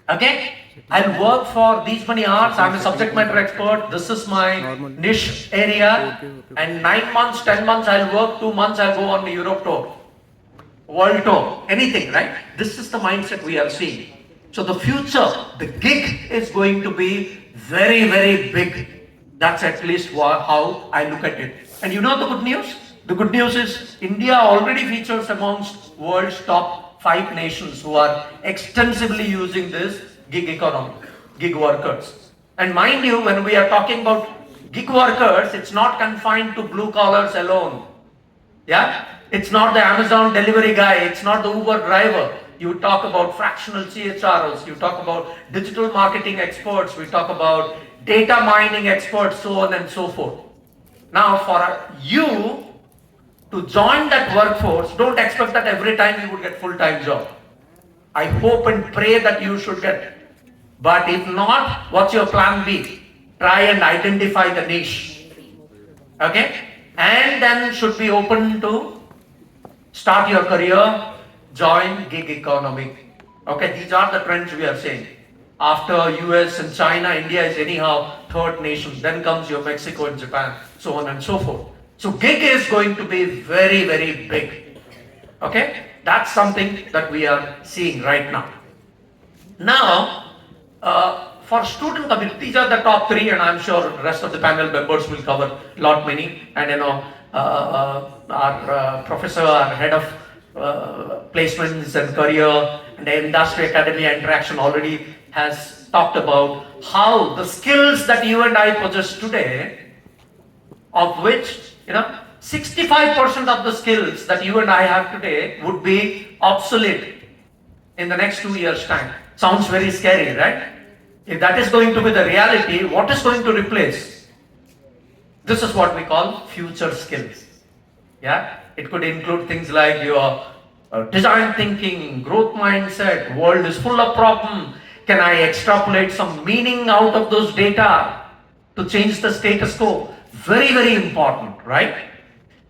Okay? I'll work for these many hours. I'm a subject matter expert. This is my niche area. And 9 months, 10 months, I'll work. 2 months, I'll go on the Europe tour, world tour, anything, right? This is the mindset we are seeing. So the future, the gig is going to be very, very big. That's at least how I look at it. And you know the good news? The good news is India already features amongst world's top 5 nations who are extensively using this gig economy, gig workers. And mind you, when we are talking about gig workers, it's not confined to blue collars alone. Yeah? It's not the Amazon delivery guy, it's not the Uber driver. You talk about fractional CHROs, you talk about digital marketing experts, we talk about data mining experts, so on and so forth. Now, for you to join that workforce, don't expect that every time you would get full-time job. I hope and pray that you should get. But if not, what's your plan B? Try and identify the niche. Okay? And then should be open to start your career, join gig economy. Okay, these are the trends we are seeing. After US and China, India is anyhow third nation. Then comes your Mexico and Japan, so on and so forth. So gig is going to be very, very big. Okay, that's something that we are seeing right now. Now, for student community, these are the top 3, and I'm sure the rest of the panel members will cover lot many. And you know, our professor, our head of placements and career and industry academia interaction already has talked about how the skills that you and I possess today, of which 65% of the skills that you and I have today would be obsolete in the next 2 years' time. Sounds very scary, right? If that is going to be the reality, what is going to replace? This is what we call future skills. Yeah, it could include things like your design thinking, growth mindset, world is full of problems. Can I extrapolate some meaning out of those data to change the status quo? Very, very important, right?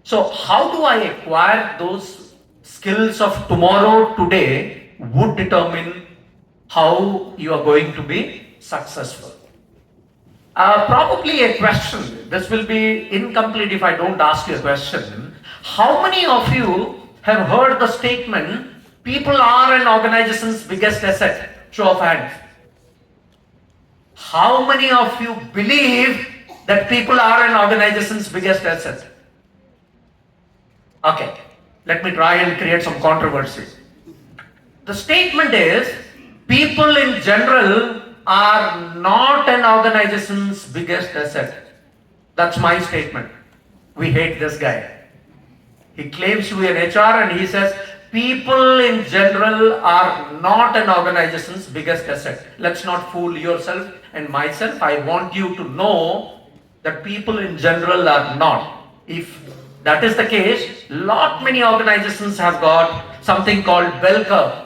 So how do I acquire those skills of tomorrow, today, would determine how you are going to be successful. Probably a question, this will be incomplete if I don't ask you a question. How many of you have heard the statement, people are an organization's biggest asset? Show of hands. How many of you believe that people are an organization's biggest asset? Okay, let me try and create some controversy. The statement is, people in general are not an organization's biggest asset. That's my statement. We hate this guy. He claims to be an HR and he says, people in general are not an organization's biggest asset. Let's not fool yourself and myself. I want you to know that people in general are not. If that is the case, many organizations have got something called bell curve.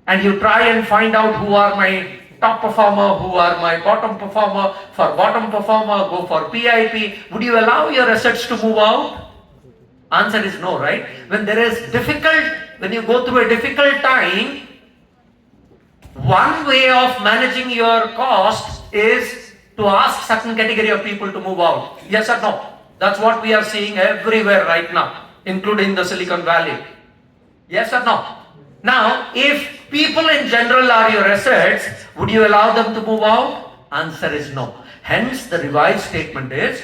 And you try and find out who are my top performer, who are my bottom performer. For bottom performer, go for PIP. Would you allow your assets to move out? Answer is no, right? When you go through a difficult time, one way of managing your cost is to ask certain category of people to move out. Yes or no? That's what we are seeing everywhere right now, including the Silicon Valley. Yes or no? Now, if people in general are your assets, would you allow them to move out? Answer is no. Hence, the revised statement is,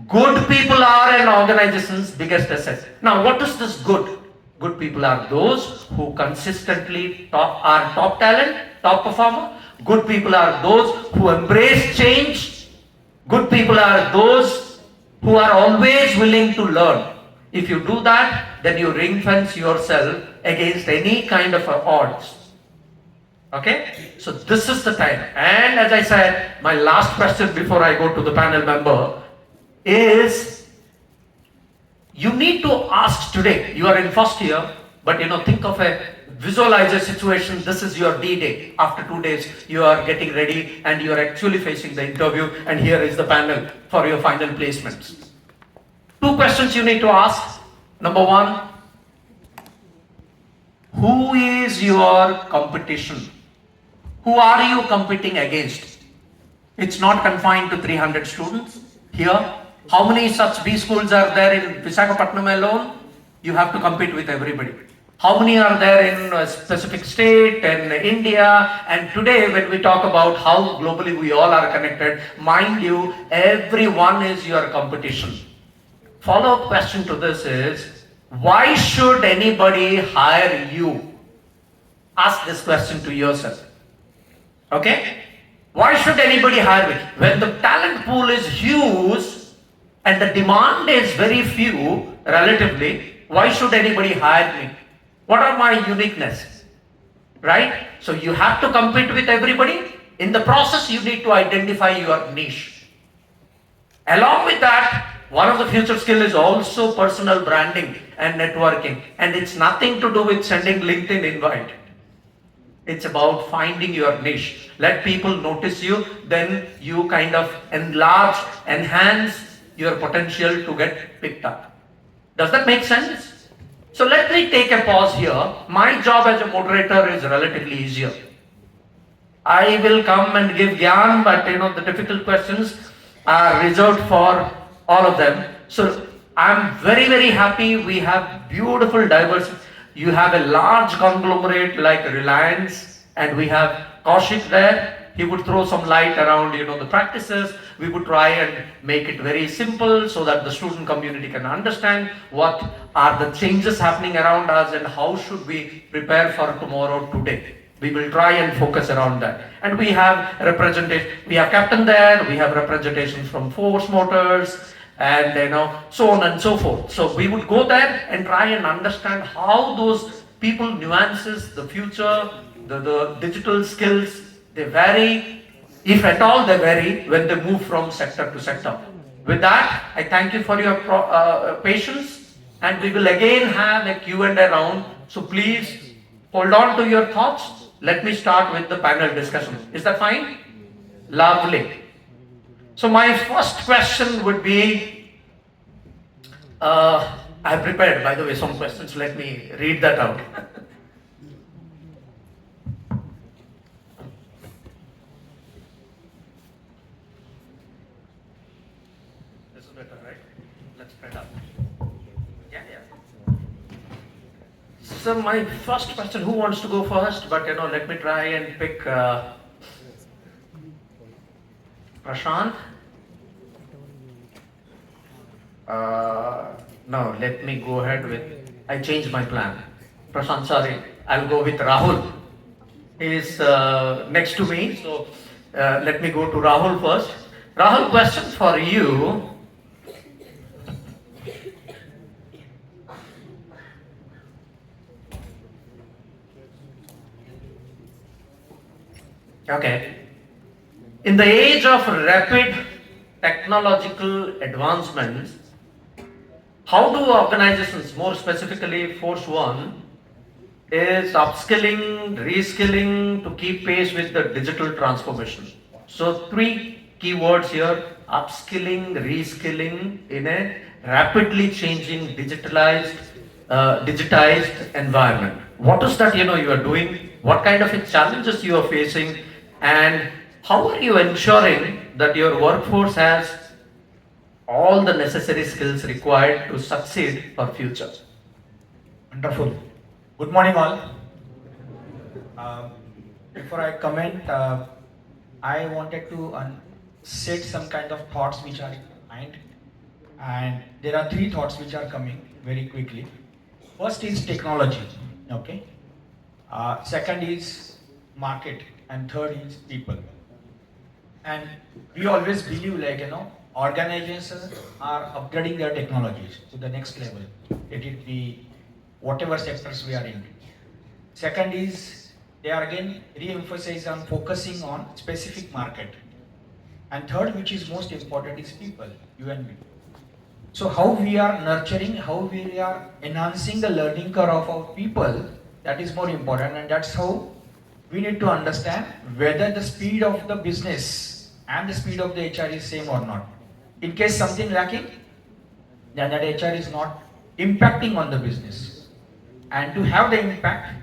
good people are an organization's biggest asset. Now, what is this good? Good people are those who consistently are top talent, top performer. Good people are those who embrace change. Good people are those who are always willing to learn. If you do that, then you ring fence yourself against any kind of odds. Okay? So this is the time. And as I said, my last question before I go to the panel member is, you need to ask today, you are in first year, but think of visualize a situation, this is your D-Day. After 2 days, you are getting ready and you are actually facing the interview, and here is the panel for your final placements. 2 questions you need to ask. Number 1, who is your competition? Who are you competing against? It's not confined to 300 students here. How many such B schools are there in Visakhapatnam alone? You have to compete with everybody. How many are there in a specific state and India? And today when we talk about how globally we all are connected, mind you, everyone is your competition. Follow-up question to this is, why should anybody hire you? Ask this question to yourself. Okay? Why should anybody hire me? When the talent pool is huge and the demand is very few relatively, why should anybody hire me? What are my uniqueness? Right? So you have to compete with everybody. In the process, you need to identify your niche. Along with that, one of the future skill is also personal branding and networking. And it's nothing to do with sending LinkedIn invite. It's about finding your niche. Let people notice you, then you kind of enlarge, enhance your potential to get picked up. Does that make sense? So let me take a pause here. My job as a moderator is relatively easier. I will come and give gyan, but the difficult questions are reserved for all of them. So I'm very, very happy we have beautiful diversity. You have a large conglomerate like Reliance, and we have Kaushik there. He would throw some light around, the practices. We would try and make it very simple so that the student community can understand what are the changes happening around us and how should we prepare for tomorrow today. We will try and focus around that. And we have representation. We have captain there. We have representations from Force Motors, and so on and so forth. So we would go there and try and understand how those people nuances, the future, the digital skills, they vary, if at all they vary, when they move from sector to sector. With that, I thank you for your patience, and we will again have a Q&A round. So please hold on to your thoughts. Let me start with the panel discussion. Is that fine? Lovely. So my first question would be, I prepared, by the way, some questions. Let me read that out. This is better, right? Let's spread out. Yeah. So my first question, who wants to go first? But let me try and pick Prashant. No, let me go ahead with, I changed my plan. Prashant, sorry, I'll go with Rahul. He is next to me, so let me go to Rahul first. Rahul, question for you. Okay. In the age of rapid technological advancements, how do organizations, more specifically Force One, is upskilling, reskilling to keep pace with the digital transformation? So 3 keywords here: upskilling, reskilling in a rapidly changing digitized environment. What is that you are doing? What kind of challenges you are facing? And how are you ensuring that your workforce has all the necessary skills required to succeed for future? Wonderful. Good morning, all. Before I comment, I wanted to set some kind of thoughts which are in my mind, and there are 3 thoughts which are coming very quickly. First is technology, okay. Second is market, and third is people. And we always believe, organizations are upgrading their technologies to the next level. Let it be whatever sectors we are in. Second is they are again re-emphasize on focusing on specific market. And third, which is most important, is people, you and me. So how we are nurturing, how we are enhancing the learning curve of our people, that is more important, and that's how we need to understand whether the speed of the business and the speed of the HR is same or not. In case something lacking, then that HR is not impacting on the business. And to have the impact,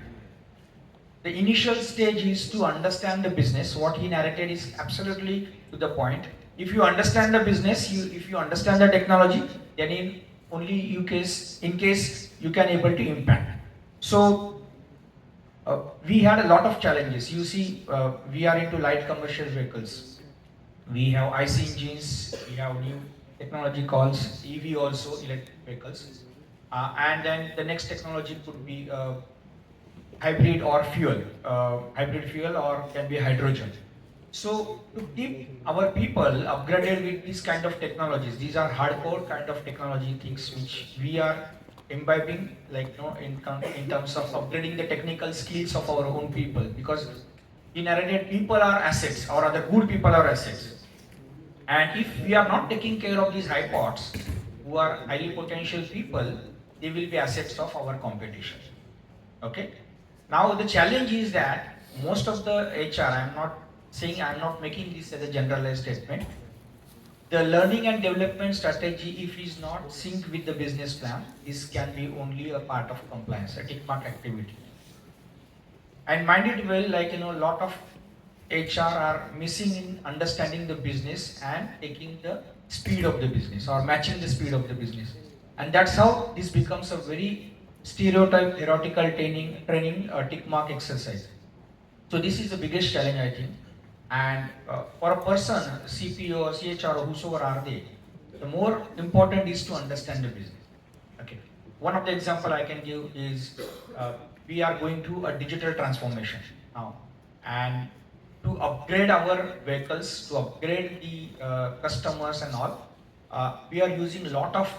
the initial stage is to understand the business. What he narrated is absolutely to the point. If you understand the business, if you understand the technology, then in case you can able to impact. So we had a lot of challenges. You see, we are into light commercial vehicles. We have IC engines. We have new technology calls EV, also electric vehicles, and then the next technology could be hybrid or fuel, hybrid fuel, or can be hydrogen. So to keep our people upgraded with these kind of technologies, these are hardcore kind of technology things which we are imbibing, like in terms of upgrading the technical skills of our own people. Because in narrated, people are assets, or other good people are assets. And if we are not taking care of these high pots, who are highly potential people, they will be assets of our competition. Okay. Now the challenge is that most of the HR, I'm not making this as a generalized statement. The learning and development strategy, if is not synced with the business plan, this can be only a part of compliance, a tick mark activity. And mind it well, like a lot of HR are missing in understanding the business and taking the speed of the business, or matching the speed of the business. And that's how this becomes a very stereotype, theoretical training tick mark exercise. So this is the biggest challenge, I think. And for a person, CPO or CHR or whosoever are they, the more important is to understand the business. Okay. One of the example I can give is we are going through a digital transformation now, and to upgrade our vehicles, to upgrade the customers and all, we are using a lot of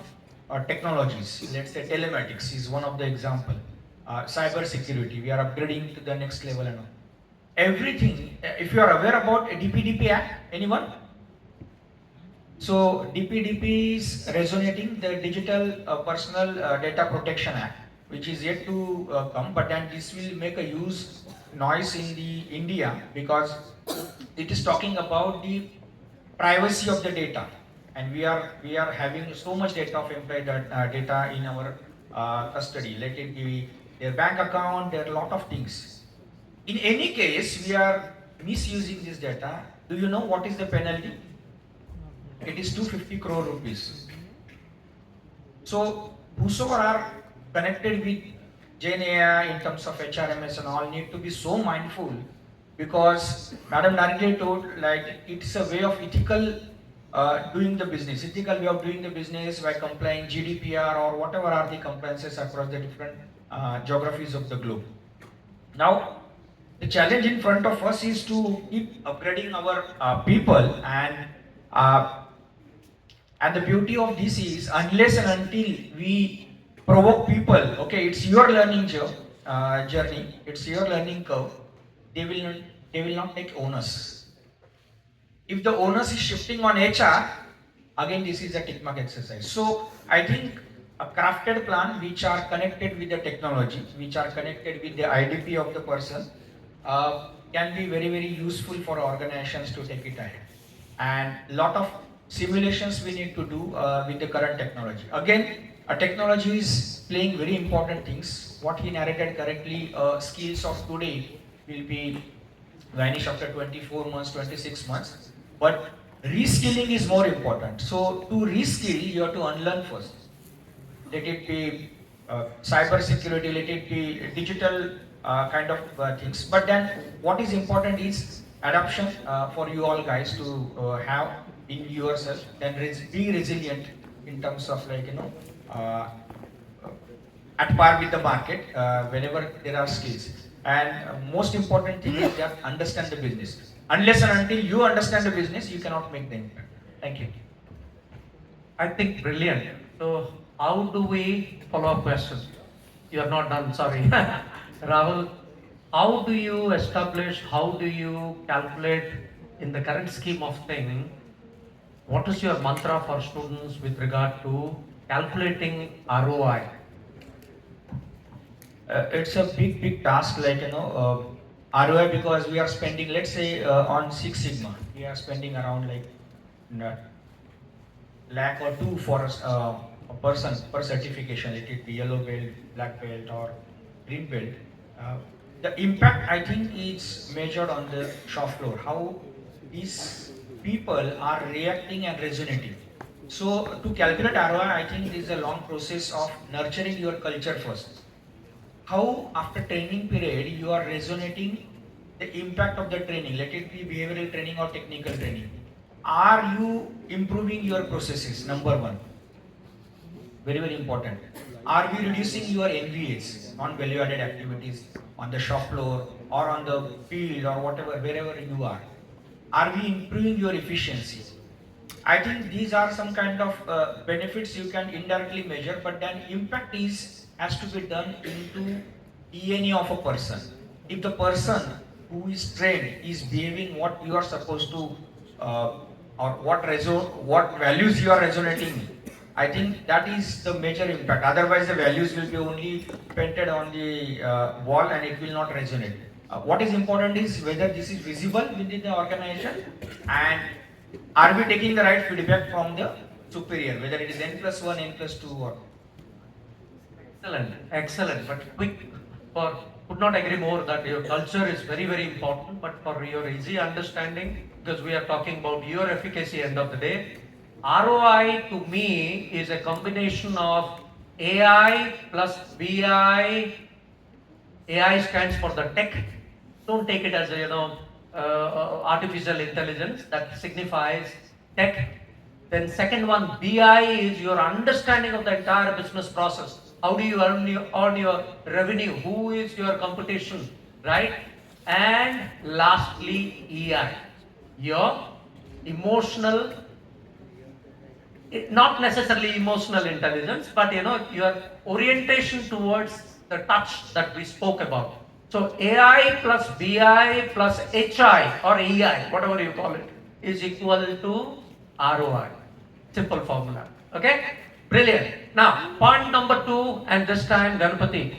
technologies. Let's say telematics is one of the example. Cyber security, we are upgrading to the next level and all. Everything. If you are aware about DPDP Act, anyone? So DPDP is resonating the Digital Personal Data Protection Act, which is yet to come, but then this will make a huge noise in the India, because it is talking about the privacy of the data, and we are having so much data of employee data in our custody. Let it be their bank account, there are a lot of things. In any case, we are misusing this data. Do you know what is the penalty? It is 250 crore rupees. So whosoever are connected with GenAI in terms of HRMS and all need to be so mindful, because Madam directly told, like, it's a way of ethical doing the business, ethical way of doing the business by complying GDPR or whatever are the compliances across the different geographies of the globe. Now, the challenge in front of us is to keep upgrading our people, uh, and the beauty of this is, unless and until we provoke people, okay, it's your learning journey, it's your learning curve, they will not, they will not take onus. If the onus is shifting on HR, again this is a tick mark exercise. So I think a crafted plan which are connected with the technology, which are connected with the IDP of the person, can be very, very useful for organizations to take it ahead. And lot of simulations we need to do with the current technology. Again, a technology is playing very important things. What he narrated correctly, skills of today will be vanish after 24 months, 26 months. But reskilling is more important. So to reskill, you have to unlearn first. Let it be cyber security, let it be digital kind of things. But then what is important is adoption for you all guys to have in yourself, and be resilient in terms of, like, uh, at par with the market whenever there are skills. And most important thing is that understand the business. Unless and until you understand the business, you cannot make the impact. Thank you. I think brilliant. So how do we follow up question? You are not done, sorry. Rahul, how do you establish, how do you calculate in the current scheme of thing, what is your mantra for students with regard to calculating ROI? It's a big task, like, ROI, because we are spending, let's say, on Six Sigma, we are spending around like lakh or two for a person per certification, let it be yellow belt, black belt, or green belt. Uh, the impact I think is measured on the shop floor. How these people are reacting and resonating. So to calculate ROI, I think this is a long process of nurturing your culture first. How after training period you are resonating the impact of the training, let it be behavioral training or technical training. Are you improving your processes? Number one, very very important. Are we reducing your NVAs, non value added activities, on the shop floor or on the field or whatever, wherever you are we improving your efficiency? I think these are some kind of benefits you can indirectly measure, but then impact is has to be done into DNA of a person. If the person who is trained is behaving what you are supposed to, or what values you are resonating, I think that is the major impact. Otherwise, the values will be only painted on the wall and it will not resonate. What is important is whether this is visible within the organization, and are we taking the right feedback from the superior, whether it is n plus 1, n plus 2 or. Excellent, excellent. But quick, for could not agree more that your culture is very, very important. But for your easy understanding, because we are talking about your efficacy end of the day, ROI to me is a combination of AI plus BI. AI stands for the tech. Don't take it as a artificial intelligence. That signifies tech. Then second one, BI is your understanding of the entire business process. How do you earn your revenue? Who is your competition, right? And lastly, EI, your emotional, not necessarily emotional intelligence, but your orientation towards the touch that we spoke about. So AI plus BI plus HI or EI, whatever you call it, is equal to ROI. Simple formula. Okay? Brilliant. Now, point number 2, and this time, Ganapati,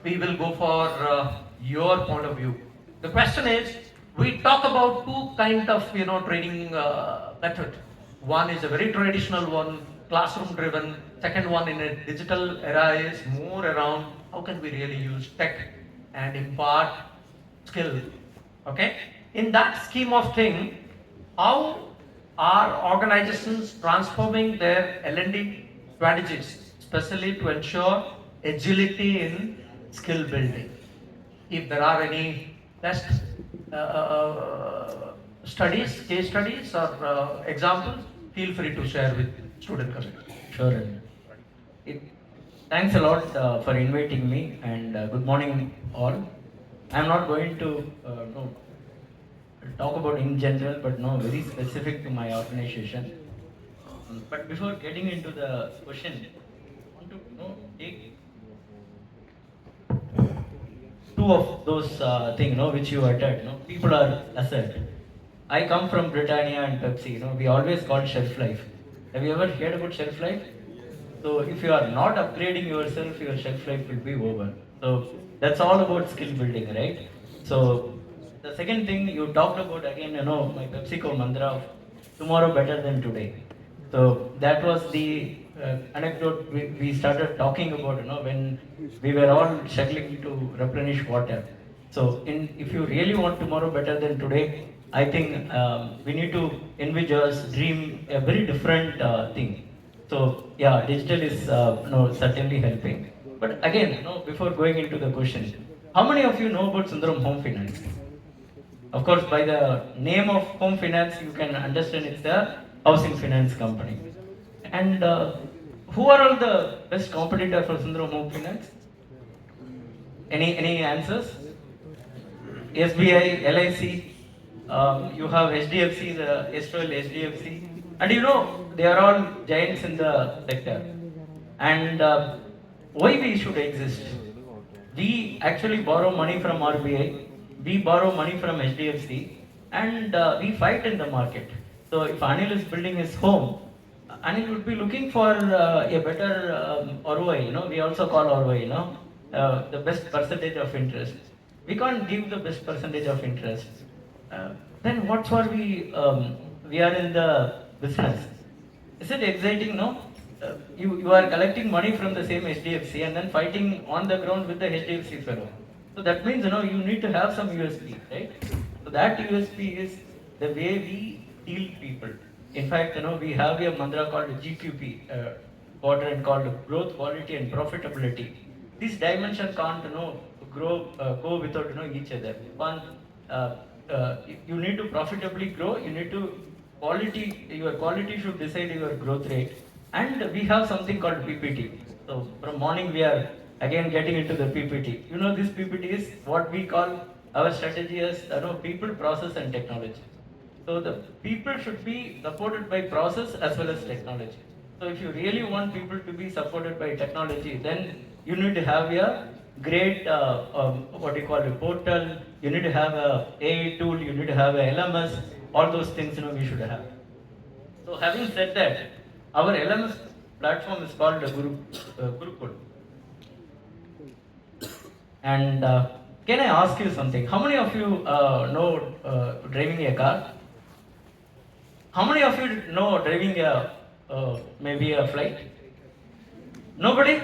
we will go for your point of view. The question is, we talk about two kind of training method. One is a very traditional one, classroom driven. Second one in a digital era is more around how can we really use tech and impart skill. Okay? In that scheme of thing, how are organizations transforming their L&D strategies, especially to ensure agility in skill building? If there are any best studies, case studies, or examples, feel free to share with student community. Sure. It, Thanks a lot for inviting me, and good morning all. I'm not going to no, talk about in general, but no, very specific to my organization. But before getting into the question, I want to take two of those things which you uttered. People are asset. I come from Britannia and Pepsi. We always call shelf life. Have you ever heard about shelf life? So if you are not upgrading yourself, your shelf life will be over. So that's all about skill building, right? So the second thing you talked about again, my PepsiCo mantra of tomorrow better than today. So that was the anecdote we started talking about, when we were all struggling to replenish water. So if you really want tomorrow better than today, I think we need to envisage, dream a very different thing. So yeah, digital is certainly helping. But again, before going into the question, how many of you know about Sundaram Home Finance? Of course, by the name of Home Finance, you can understand it's a housing finance company. And who are all the best competitor for Sundaram Home Finance? Any answers? SBI, LIC, you have HDFC, the Estrel HDFC, and they are all giants in the sector. And why we should exist? We actually borrow money from RBI, we borrow money from HDFC, and we fight in the market. So if Anil is building his home, Anil would be looking for a better ROI. We also call ROI, the best percentage of interest. We can't give the best percentage of interest. Then what for we are in the business? Is it exciting? No. You are collecting money from the same HDFC and then fighting on the ground with the HDFC fellow. So So that means, you need to have some USP, right? So that USP is the way we deal people. In fact, we have a mantra called GQP, quadrant called growth, quality, and profitability. These dimensions can't, go without, each other. One, you need to profitably grow. You need to your quality should decide your growth rate. And we have something called PPT. So from morning we are again getting into the PPT. This PPT is what we call our strategy as, people, process, and technology. So the people should be supported by process as well as technology. So if you really want people to be supported by technology, then you need to have a great what you call a portal. You need to have a AI tool. You need to have a LMS. All those things we should have. So having said that, our LMS platform is called Gurukul. And can I ask you something? How many of you know driving a car? How many of you know driving a maybe a flight? Nobody?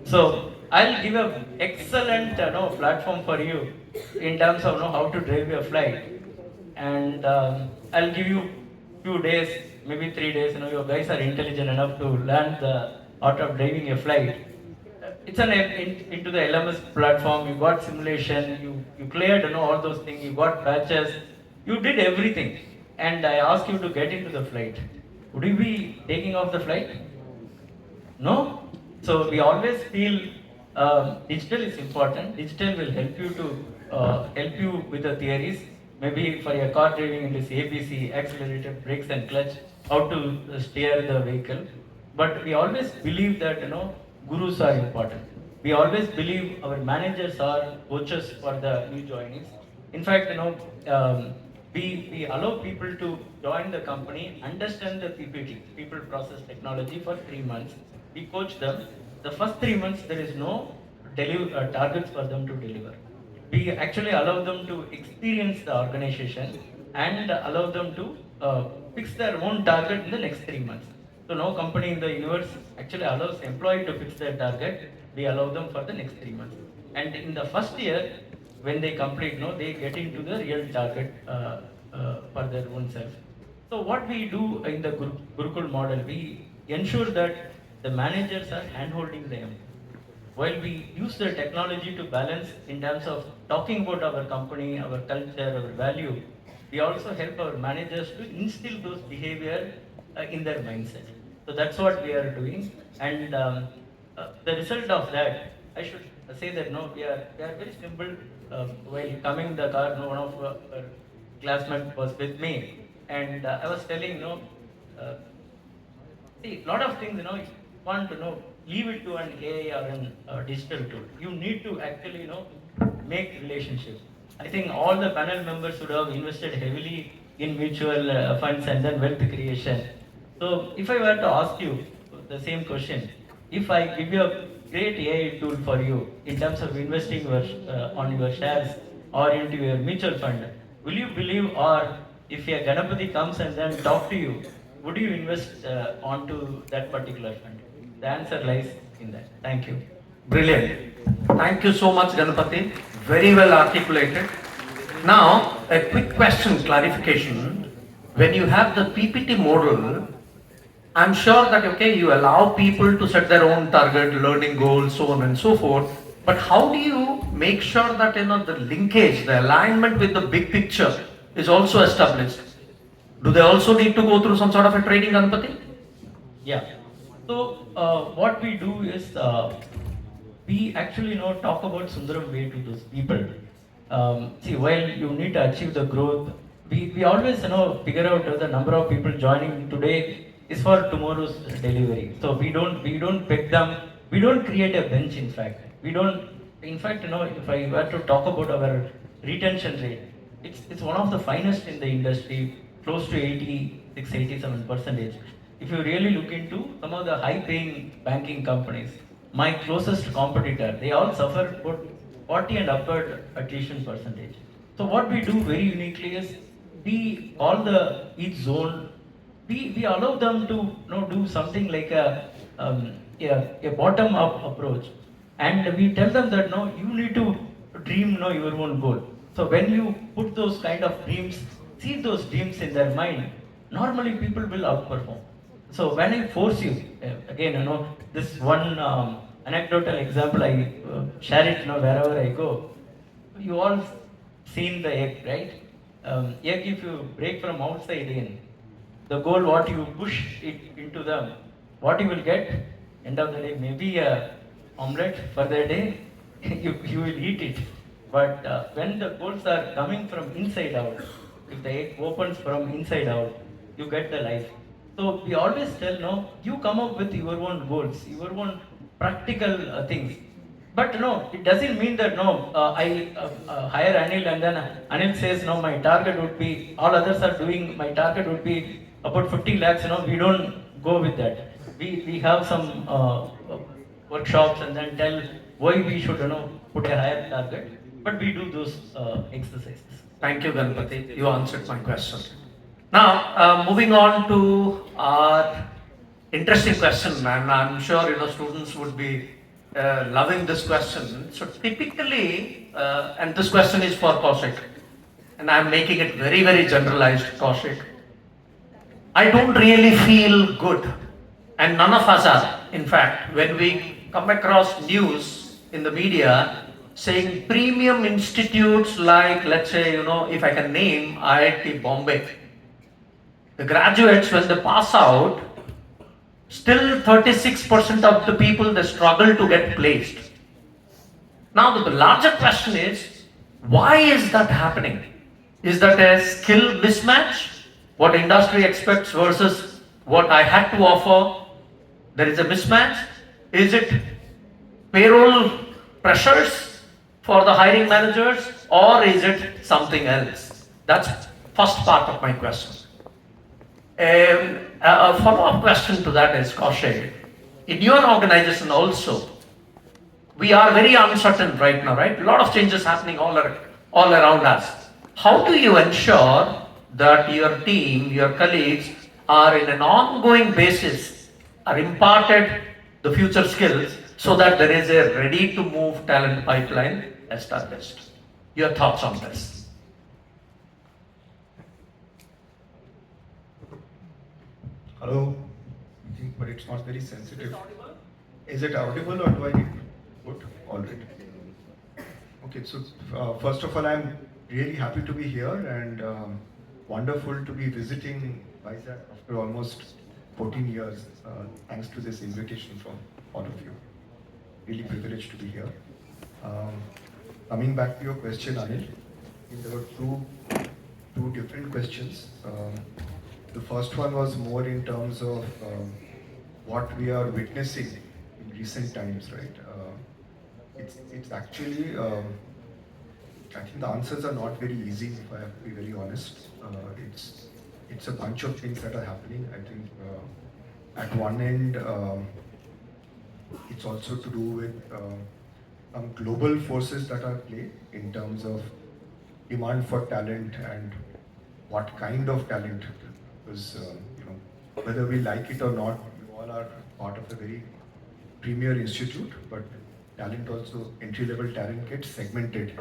So I'll give a excellent platform for you in terms of how to drive a flight, and I'll give you few days, maybe 3 days. You guys are intelligent enough to learn the art of driving a flight. It's into the LMS platform. You got simulation. You cleared all those things. You got batches. You did everything, and I asked you to get into the flight. Would you be taking off the flight? No? So we always feel digital is important. Digital will help you to help you with the theories. Maybe for your car driving, it is ABC, accelerator, brakes, and clutch, how to steer the vehicle. But we always believe that gurus are important. We always believe our managers are coaches for the new joinees. In fact, we allow people to join the company, understand the PPT, people process technology, for 3 months. We coach them. The first 3 months, there is no targets for them to deliver. We actually allow them to experience the organization and allow them to fix their own target in the next 3 months. So no company in the universe actually allows employee to fix their target. We allow them for the next 3 months. And in the first year, when they complete, they get into the real target for their own self. So what we do in the Gurukul model, we ensure that the managers are hand-holding them. While we use the technology to balance in terms of talking about our company, our culture, our value, we also help our managers to instill those behavior in their mindset. So that's what we are doing. And the result of that, I should say that we are very simple. While coming in the car, one of our classmates was with me, and I was telling, see, lot of things, you want to leave it to an AI or a digital tool. You need to actually, make relationships. I think all the panel members would have invested heavily in mutual funds and then wealth creation. So if I were to ask you the same question, if I give you a great AI tool for you in terms of investing on your shares or into your mutual fund, will you believe, or if a Ganapati comes and then talk to you, would you invest onto that particular fund? The answer lies in that. Thank you. Brilliant. Thank you so much, Ganapati. Very well articulated. Now, a quick question, clarification. When you have the PPT model, I'm sure that, okay, you allow people to set their own target, learning goals, so on and so forth. But how do you make sure that, the linkage, the alignment with the big picture is also established? Do they also need to go through some sort of a training, Ganapati? Yeah. So what we do is we actually talk about Sundaram way to those people. See, while you need to achieve the growth, we always figure out the number of people joining today is for tomorrow's delivery. So we don't pick them. We don't create a bench. In fact, we don't. In fact, if I were to talk about our retention rate, it's one of the finest in the industry, close to 86-87%. If you really look into some of the high-paying banking companies, my closest competitor, they all suffer about 40 and upward attrition percentage. So what we do very uniquely is we all each zone, we allow them to do something like a bottom-up approach, and we tell them that you need to dream your own goal. So when you put those kind of dreams, see those dreams in their mind, normally people will outperform. So when I force you, again, this one anecdotal example, I share it, wherever I go. You all seen the egg, right? Egg, if you break from outside in, the goal what you push it into the, what you will get, end of the day, maybe a omelette for the day, you will eat it. But when the goals are coming from inside out, if the egg opens from inside out, you get the life. So we always tell, no, you come up with your own goals, your own practical things. But no, it doesn't mean that I hire Anil and then Anil says no, my target would be, all others are doing, my target would be about 50 lakhs. We don't go with that. We have some workshops and then tell why we should put a higher target. But we do those exercises. Thank you, Ganpati. You answered my question. Now, moving on to our interesting question, and I'm sure students would be loving this question. So typically, and this question is for Kaushik, and I'm making it very, very generalized, Kaushik. I don't really feel good, and none of us are. In fact, when we come across news in the media saying premium institutes like, let's say, if I can name IIT Bombay, the graduates, when they pass out, still 36% of the people, they struggle to get placed. Now, the larger question is, why is that happening? Is that a skill mismatch? What industry expects versus what I had to offer? There is a mismatch. Is it payroll pressures for the hiring managers, or is it something else? That's first part of my question. A follow-up question to that is, Kaushik, in your organization also, we are very uncertain right now, right? A lot of changes happening all around us. How do you ensure that your team, your colleagues, are in an ongoing basis, are imparted the future skills so that there is a ready-to-move talent pipeline established? Your thoughts on this? Hello, but it's not very sensitive. Is it audible or do I need to put? All right. Okay, so first of all, I'm really happy to be here and wonderful to be visiting Vizag after almost 14 years. Thanks to this invitation from all of you. Really privileged to be here. Coming back to your question, Anil, there were two different questions. The first one was more in terms of what we are witnessing in recent times, right? It's actually, I think the answers are not very easy, if I have to be very honest. It's a bunch of things that are happening. I think at one end, it's also to do with some global forces that are at play in terms of demand for talent and what kind of talent. Because whether we like it or not, we all are part of a very premier institute, but talent also, entry-level talent gets segmented,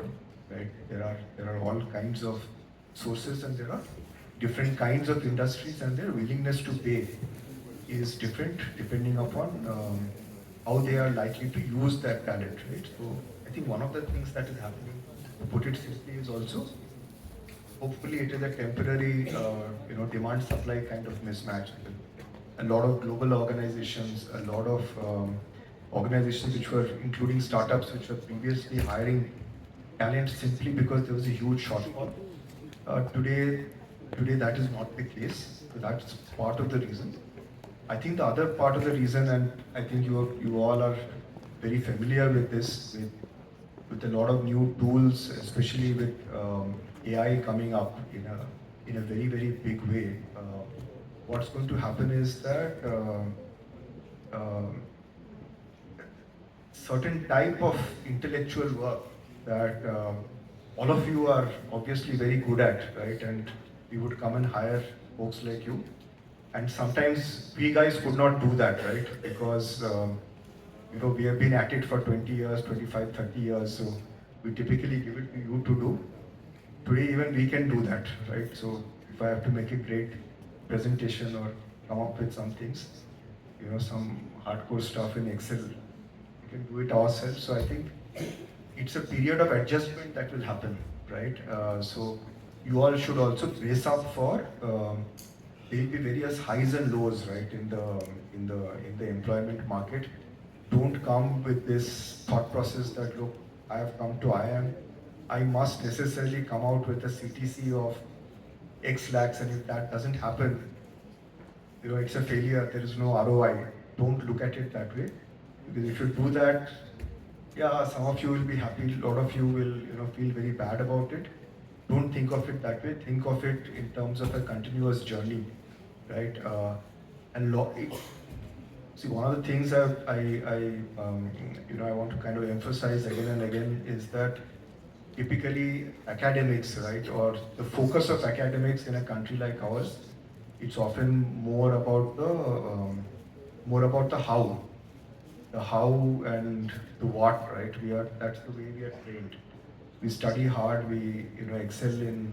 right? There are all kinds of sources and there are different kinds of industries, and their willingness to pay is different depending upon how they are likely to use that talent, right? So I think one of the things that is happening, to put it simply, is also hopefully it is a temporary demand supply kind of mismatch. A lot of global organizations, a lot of organizations which were including startups which were previously hiring talent simply because there was a huge shortfall. Today that is not the case. So that's part of the reason. I think the other part of the reason, and I think you all are very familiar with this, with a lot of new tools, especially with AI coming up in a very, very big way. What's going to happen is that certain type of intellectual work that all of you are obviously very good at, right? And we would come and hire folks like you. And sometimes we guys could not do that, right? Because we have been at it for 20 years, 25, 30 years. So we typically give it to you to do. Today even we can do that, right? So if I have to make a great presentation or come up with some things, some hardcore stuff in Excel, we can do it ourselves. So I think it's a period of adjustment that will happen, right? So you all should also brace up for there will be various highs and lows, right, in the employment market. Don't come with this thought process that look, I have come to IIM, I must necessarily come out with a CTC of X lakhs, and if that doesn't happen, it's a failure. There is no ROI. Don't look at it that way, because if you do that, yeah, some of you will be happy. A lot of you will, feel very bad about it. Don't think of it that way. Think of it in terms of a continuous journey, right? See, one of the things I want to kind of emphasize again and again is that typically academics, right, or the focus of academics in a country like ours, it's often more about the how and the what, right? That's the way we are trained. We study hard, we excel in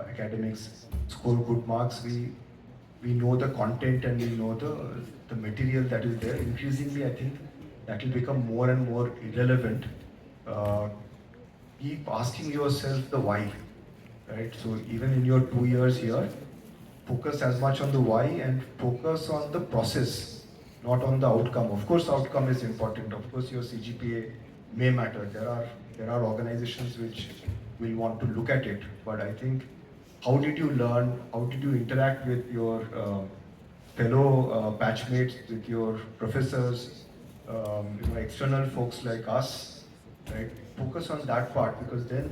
academics, score good marks. We know the content and we know the material that is there. Increasingly, I think that will become more and more irrelevant. Keep asking yourself the why, right? So even in your 2 years here, focus as much on the why and focus on the process, not on the outcome. Of course, outcome is important. Of course, your CGPA may matter. There are organizations which will want to look at it, but I think how did you learn? How did you interact with your fellow batchmates, with your professors, external folks like us, right? Focus on that part, because then,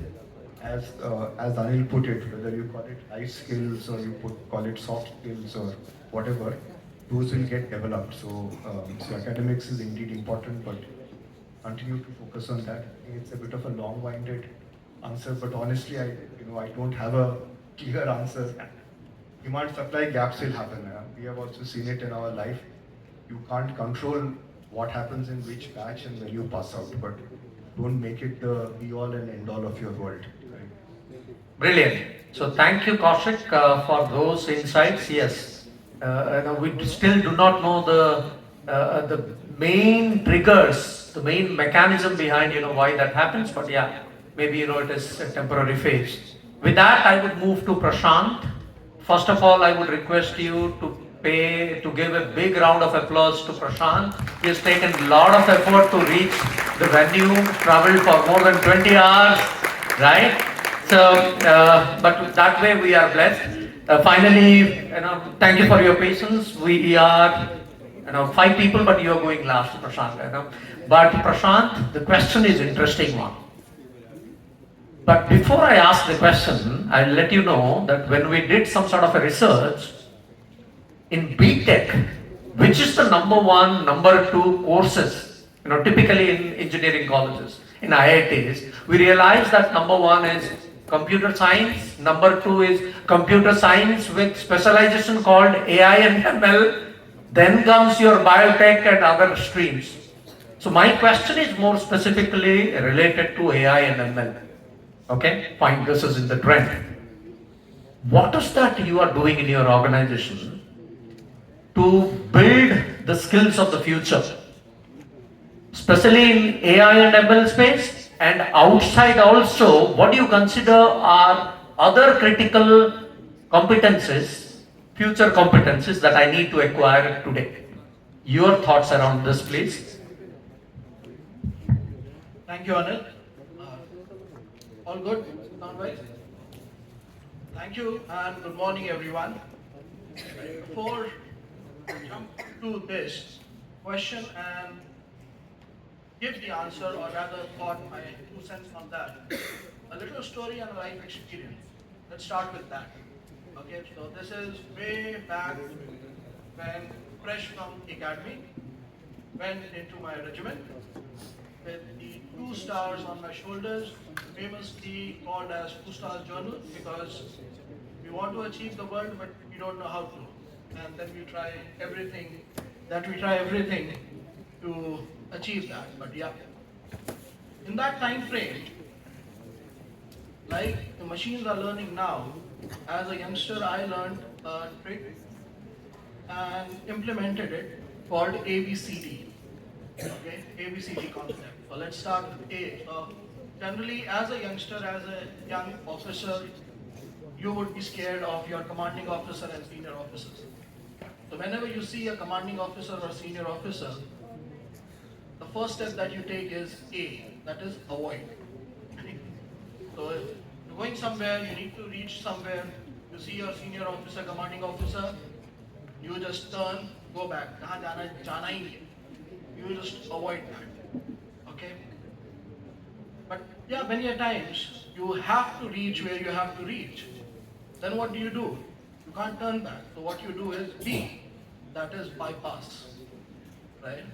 as Anil put it, whether you call it life skills or you call it soft skills or whatever, those will get developed. So academics is indeed important, but continue to focus on that. I think it's a bit of a long-winded answer, but honestly, I don't have a clear answer. Demand supply gaps will happen. We have also seen it in our life. You can't control what happens in which batch and when you pass out, but don't make it the be all and end all of your world. Right? Brilliant. So thank you, Kaushik, for those insights. Yes, we still do not know the main triggers, the main mechanism behind why that happens, but yeah, maybe it is a temporary phase. With that, I would move to Prashant. First of all, I would request you to give a big round of applause to Prashant. He has taken a lot of effort to reach the venue, traveled for more than 20 hours, right? So, but that way we are blessed. Finally, thank you for your patience. We are, 5 people, but you are going last, Prashant. But Prashant, the question is interesting one. But before I ask the question, I'll let you know that when we did some sort of a research in BTech, which is the number 1, number 2 courses, typically in engineering colleges, in IITs, we realized that number 1 is computer science, number 2 is computer science with specialization called AI and ML, then comes your biotech and other streams. So my question is more specifically related to AI and ML. Okay, fine, this is in the trend. What is that you are doing in your organization to build the skills of the future, especially in AI and ML space, and outside also, what do you consider are other critical competencies, future competencies that I need to acquire today? Your thoughts around this, please. Thank you, Anil. All good? Sound right? Thank you and good morning, everyone. Before I jump to this question and give the answer, or rather thought my 2 cents on that, a little story and a life experience. Let's start with that. Okay, so this is way back when fresh from academy, went into my regiment with the 2 stars on my shoulders, famously called as 2 stars journal, because we want to achieve the world but we don't know how to, and then we try everything to achieve that. But yeah, in that time frame, like the machines are learning now, as a youngster I learned a trick and implemented it called ABCD. Okay, ABCD concept. So let's start with A. So generally, as a youngster, as a young officer, you would be scared of your commanding officer and senior officers. So whenever you see a commanding officer or senior officer, the first step that you take is A, that is avoid. Right? So if you're going somewhere, you need to reach somewhere, you see your senior officer, commanding officer, you just turn, go back. कहाँ जाना ही नहीं है. You just avoid that. Okay? But yeah, many a times you have to reach where you have to reach. Then what do? You can't turn back. So what you do is B, that is bypass. Right?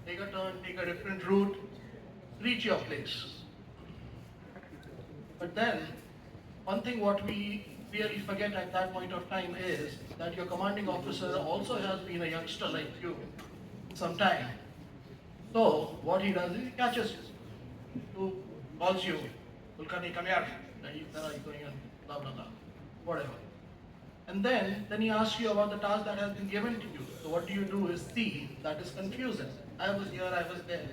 Take a turn, take a different route, reach your place. But then, one thing what we really forget at that point of time is that your commanding officer also has been a youngster like you sometime. So what he does is he catches you, calls you, Kulkarni, come here, where are you going on, blah blah blah, whatever. And then he asks you about the task that has been given to you. So what you do is C, that is confusion. I was here, I was there.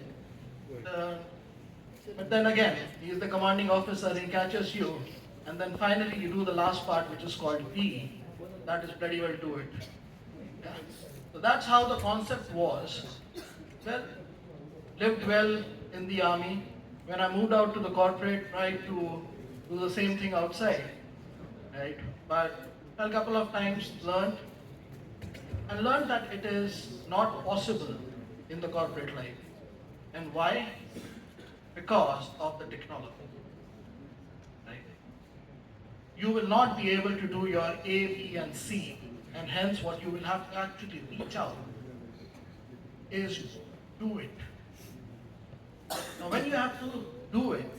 But then again, he is the commanding officer, he catches you, and then finally you do the last part, which is called D. That is pretty well do it. Yeah. So that's how the concept was. Well, lived well in the army. When I moved out to the corporate, tried to do the same thing outside, right? But a couple of times learned that it is not possible in the corporate life. And why? Because of the technology. Right? You will not be able to do your A, B, and C, and hence what you will have to actually reach out is do it. Now, when you have to do it,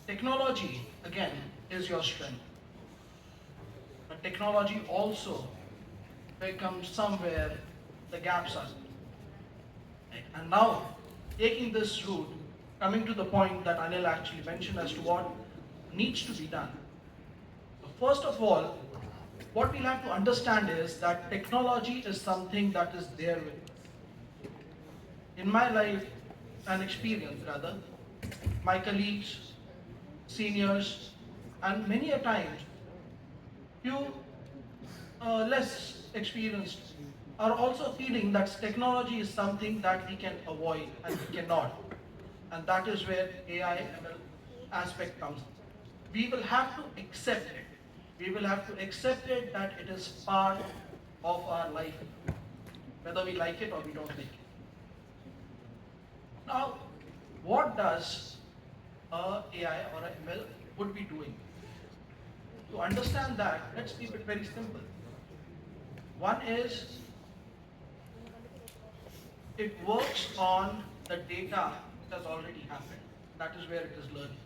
technology again is your strength. But technology also becomes somewhere the gaps are. Right? And now, taking this route, coming to the point that Anil actually mentioned as to what needs to be done. So first of all, what we'll have to understand is that technology is something that is there with us. In my life and experience rather, my colleagues, seniors, and many a times, few less experienced are also feeling that technology is something that we can avoid and we cannot. And that is where AI ML aspect comes. We will have to accept it. We will have to accept it that it is part of our life, whether we like it or we don't like it. Now, what does AI or ML would be doing? To understand that, let's keep it very simple. One is, it works on the data that has already happened. That is where it is learning.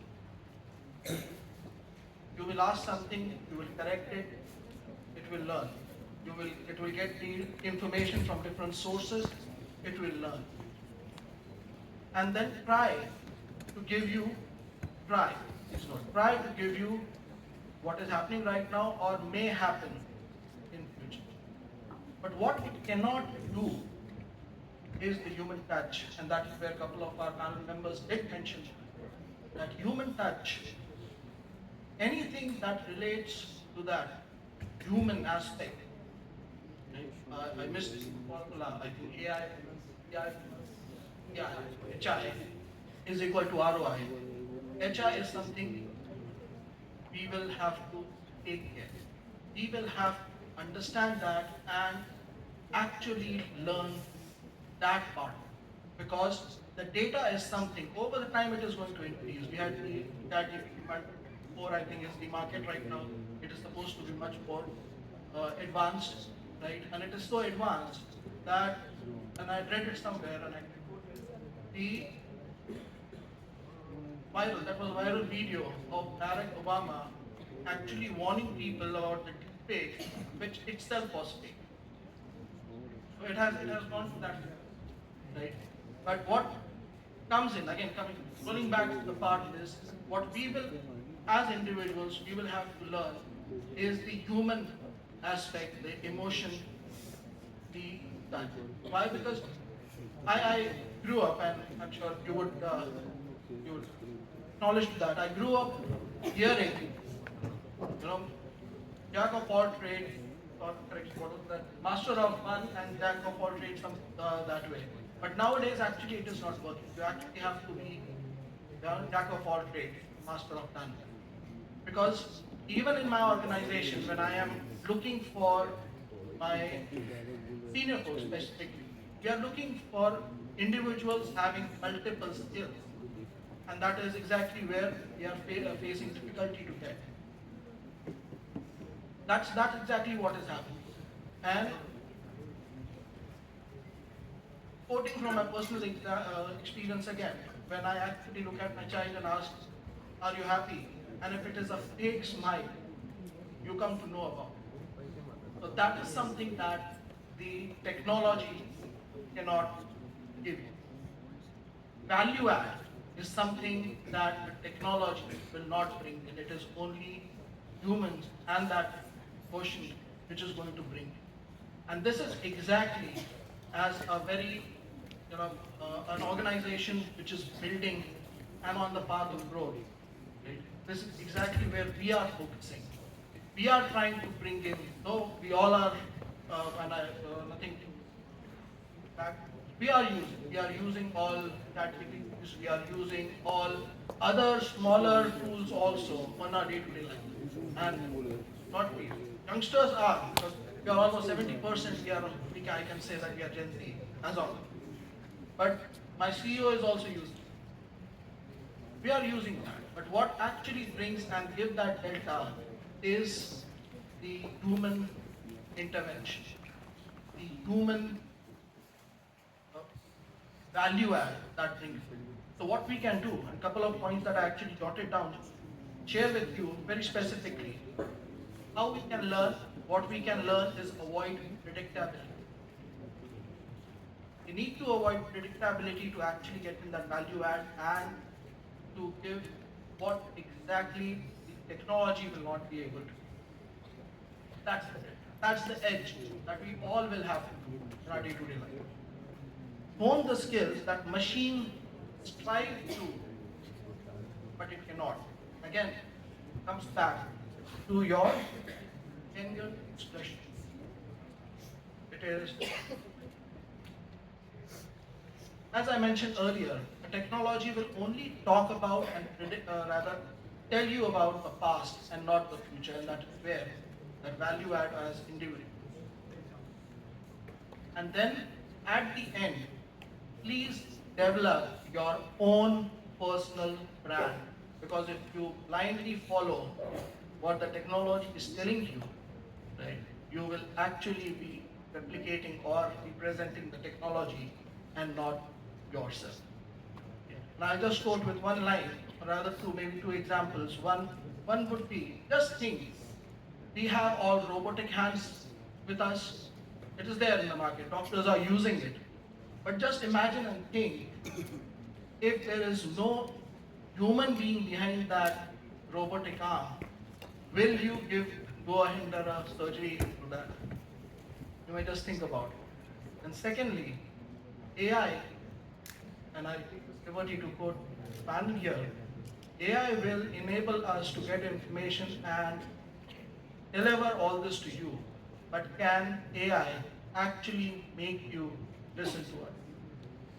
You will ask something, you will correct it, it will learn. It will get the information from different sources, it will learn. And then try to give you what is happening right now or may happen in future. But what it cannot do is the human touch, and that is where a couple of our panel members did mention that human touch, anything that relates to that human aspect. I missed this formula. I think HI is equal to ROI. HI is something we will have to take care. We will have to understand that and actually learn that part, because the data is something over the time it is going to increase. We had the ChatGPT 4, I think, is the market right now. It is supposed to be much more advanced, right? And it is so advanced that, and I read it somewhere, and I quoted the viral video of Barack Obama actually warning people about the deepfake, which itself was fake. So it has gone to that, right? But what comes in, again, going back to the part is what we will, as individuals, we will have to learn is the human aspect, the emotion, the that. Why? Because I grew up, and I'm sure you would acknowledge that I grew up hearing, jack of all trades, or correction, what was that? Master of one and jack of all trades, some that way. But nowadays, actually, it is not working. You actually have to be jack of all trades, master of none. Because even in my organization, when I am looking for my senior coach specifically, we are looking for individuals having multiple skills. And that is exactly where we are facing difficulty to get. That's exactly what is happening. And quoting from my personal experience again, when I actually look at my child and ask, are you happy? And if it is a fake smile, you come to know about it. So that is something that the technology cannot give you. Value add is something that the technology will not bring in. It is only humans and that quotient which is going to bring. And this is exactly as a very, an organization which is building and on the path of growth. Right? This is exactly where we are focusing. We are trying to bring in, though we all are, and I, nothing back. We are using all categories. We are using all other smaller tools also on our day-to-day life. And not we. Youngsters are, because we are almost 70%. I can say that we are Gen Z as of. But my CEO is also using. We are using that. But what actually brings and give that delta is the human intervention, the human value add that brings. So what we can do, and a couple of points that I actually jotted down, share with you very specifically. How we can learn, what we can learn is avoid predictability. You need to avoid predictability to actually get in that value add and to give what exactly the technology will not be able to. That's the edge that we all will have to do in our day-to-day life. Hone the skills that machine strive to, but it cannot. Again, comes back to your Kenyan expression. It is, as I mentioned earlier, the technology will only talk about and rather tell you about the past and not the future, and that is where that value add as individual. And then at the end, please develop your own personal brand, because if you blindly follow what the technology is telling you, right, you will actually be replicating or representing the technology and not yourself. Now I just quote with one line, or rather two, maybe two examples. One would be, just think, we have all robotic hands with us. It is there in the market. Doctors are using it. But just imagine and think, if there is no human being behind that robotic arm, will you go ahead and do a surgery to that? You might just think about it. And secondly, AI, and I revert you to quote panel here, AI will enable us to get information and deliver all this to you. But can AI actually make you listen to it?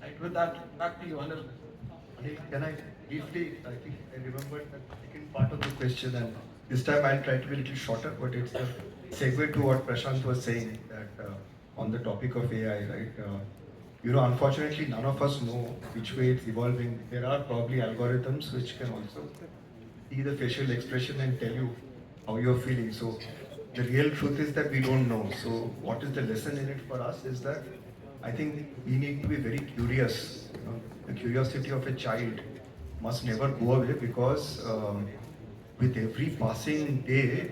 Right, with that, back to you, Anil. Anil, can I briefly, I think I remembered the second part of the question, and this time I'll try to be a little shorter, but it's a segue to what Prashant was saying, that on the topic of AI, right? Unfortunately, none of us know which way it's evolving. There are probably algorithms which can also see the facial expression and tell you how you're feeling. So the real truth is that we don't know. So what is the lesson in it for us is that I think we need to be very curious. The curiosity of a child must never go away, because with every passing day,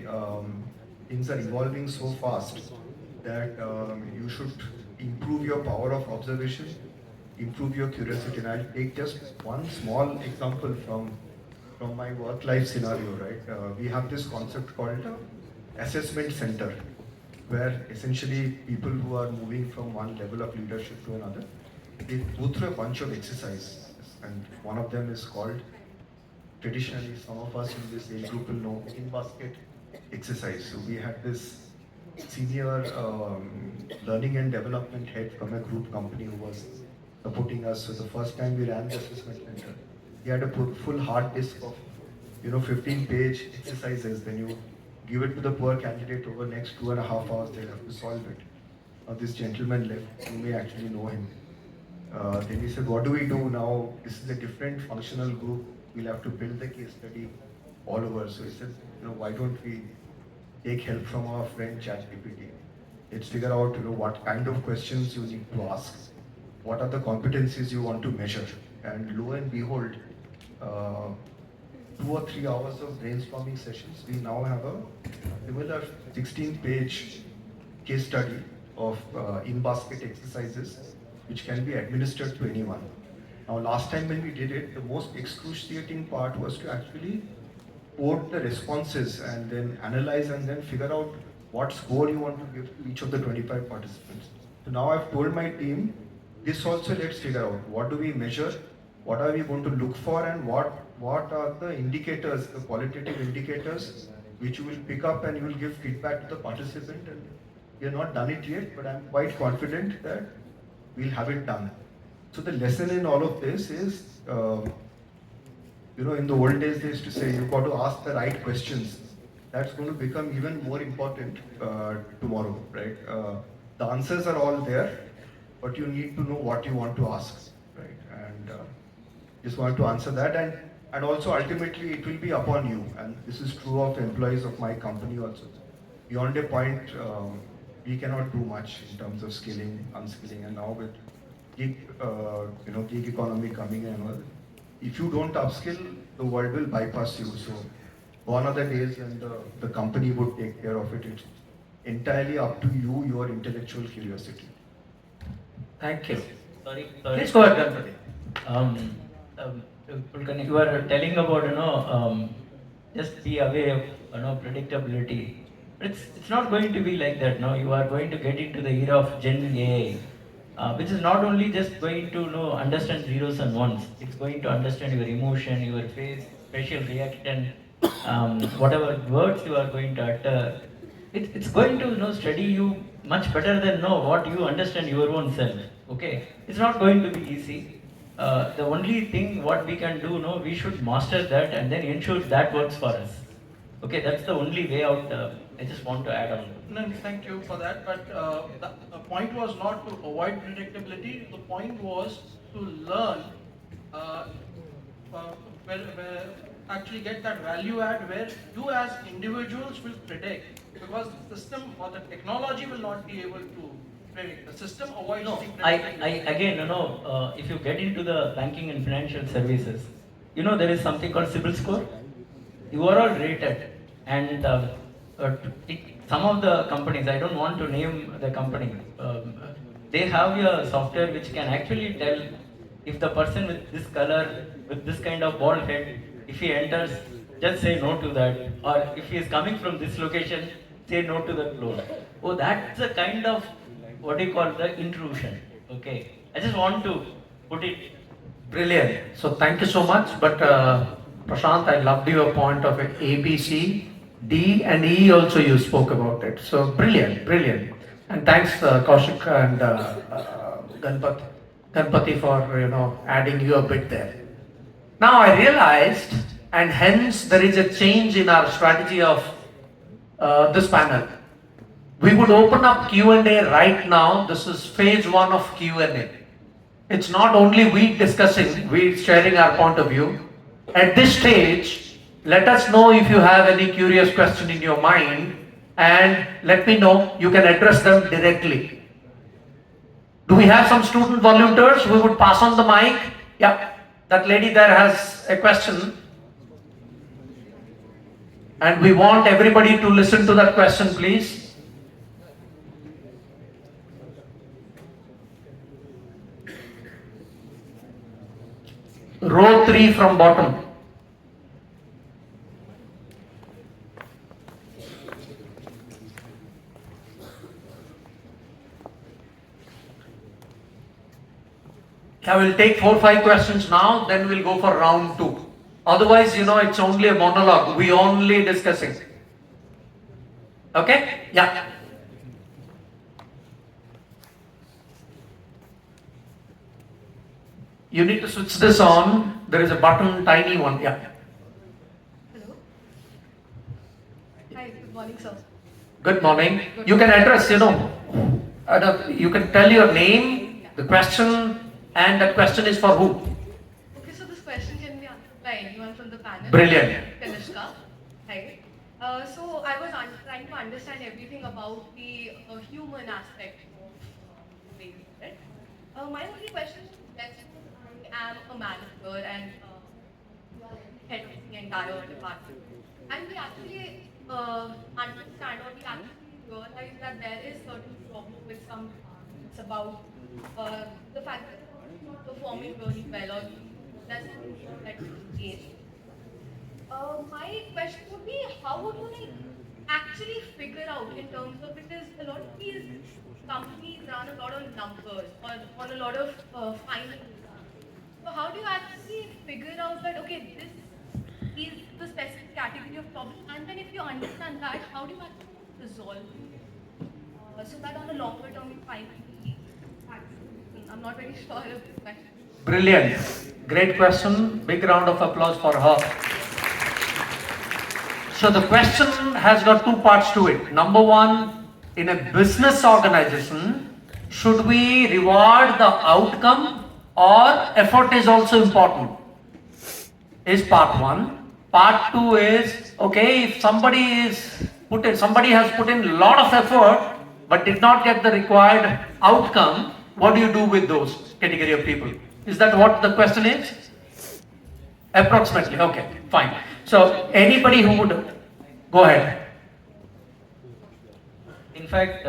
things are evolving so fast that you should improve your power of observation, improve your curiosity. And I'll take just one small example from my work-life scenario, right? We have this concept called assessment center, where essentially people who are moving from one level of leadership to another, they go through a bunch of exercises. And one of them is called, traditionally, some of us in this age group will know, in-basket exercise. So we had this senior learning and development head from a group company who was supporting us. So the first time we ran the assessment center, he had a full hard disk of 15-page exercises. Then you give it to the poor candidate. Over the next 2.5 hours, they have to solve it. Now this gentleman left. You may actually know him. Then he said, what do we do now? This is a different functional group. We'll have to build the case study all over. So he said, why don't we take help from our friend ChatGPT? Let's figure out, what kind of questions you need to ask. What are the competencies you want to measure? And lo and behold, 2 or 3 hours of brainstorming sessions, we now have a similar 16-page case study of in-basket exercises which can be administered to anyone. Now, last time when we did it, the most excruciating part was to actually code the responses and then analyze and then figure out what score you want to give to each of the 25 participants. So now I've told my team, this also let's figure out. What do we measure? What are we going to look for? And what are the indicators, the qualitative indicators, which you will pick up and you will give feedback to the participant? And we have not done it yet, but I'm quite confident that we'll have it done. So the lesson in all of this is, in the old days they used to say, you've got to ask the right questions. That's going to become even more important tomorrow, right? The answers are all there, but you need to know what you want to ask, right? And just want to answer that. And also ultimately it will be upon you. And this is true of employees of my company also. Beyond a point, we cannot do much in terms of skilling, unskilling, and now with gig economy coming in and all. If you don't upskill, the world will bypass you. So gone are the days when the company would take care of it. It's entirely up to you, your intellectual curiosity. Thank you. Sorry. Please go ahead, Ganpati. Pulkani, you are telling about, just be aware of, predictability. But it's not going to be like that, no. You are going to get into the era of Gen AI, which is not only just going to understand zeros and ones. It's going to understand your emotion, your face, facial reaction, whatever words you are going to utter. It's going to study you much better than what you understand your own self. Okay, it's not going to be easy. The only thing what we can do, we should master that and then ensure that works for us. Okay, that's the only way out. I just want to add on. No, thank you for that. But the point was not to avoid predictability. The point was to learn, where actually get that value add where you as individuals will predict, because the system or the technology will not be able to predict. The system avoids the predictability. Again, if you get into the banking and financial services, there is something called CIBIL score. You are all rated, and some of the companies, I don't want to name the company, they have a software which can actually tell if the person with this color, with this kind of bald head, if he enters, just say no to that, or if he is coming from this location, say no to that loan. Oh, that's a kind of what you call the intrusion. Okay, I just want to put it. Brilliant. So thank you so much. But Prashant, I loved your point of A, B, C, D, and E. Also, you spoke about it. So brilliant, brilliant. And thanks, Kaushik and Ganpati for adding your bit there. Now I realized, and hence there is a change in our strategy of this panel. We would open up Q&A right now. This is phase 1 of Q&A. It's not only we discussing, we sharing our point of view. At this stage, let us know if you have any curious question in your mind, and let me know. You can address them directly. Do we have some student volunteers? We would pass on the mic. Yeah, that lady there has a question. And we want everybody to listen to that question, please. Row 3 from bottom. I will take 4-5 questions now, then we'll go for round 2. Otherwise, it's only a monologue. We only discussing. Okay? Yeah. You need to switch this on. There is a button, tiny one. Yeah. Hello. Hi, good morning, sir. Good morning. You can address, you can tell your name, the question, and the question is for who? Okay, so this question can be answered by anyone from the panel. Brilliant. Kanishka. Hi. So I was trying to understand everything about the human aspect of race, right? My only question is, let's suppose I am a manager and you are head of the entire department. And we actually understand or we actually realize that there is certain problem with some departments about the fact that they're not performing really well or there's something that is changed. My question would be, how would you like actually figure out in terms of, because a lot of these companies run a lot of numbers or on a lot of final results. So how do you actually figure out that, okay, this is the specific category of problem, and then if you understand that, how do you actually resolve it? So that on a longer term you finally, I'm not very sure of this question. Brilliant. Great question. Big round of applause for her. So the question has got 2 parts to it. Number 1, in a business organization, should we reward the outcome or effort is also important? Is part 1. Part 2 is, okay, if somebody has put in a lot of effort but did not get the required outcome, what do you do with those category of people? Is that what the question is? Approximately, okay, fine. So anybody who would, go ahead. In fact,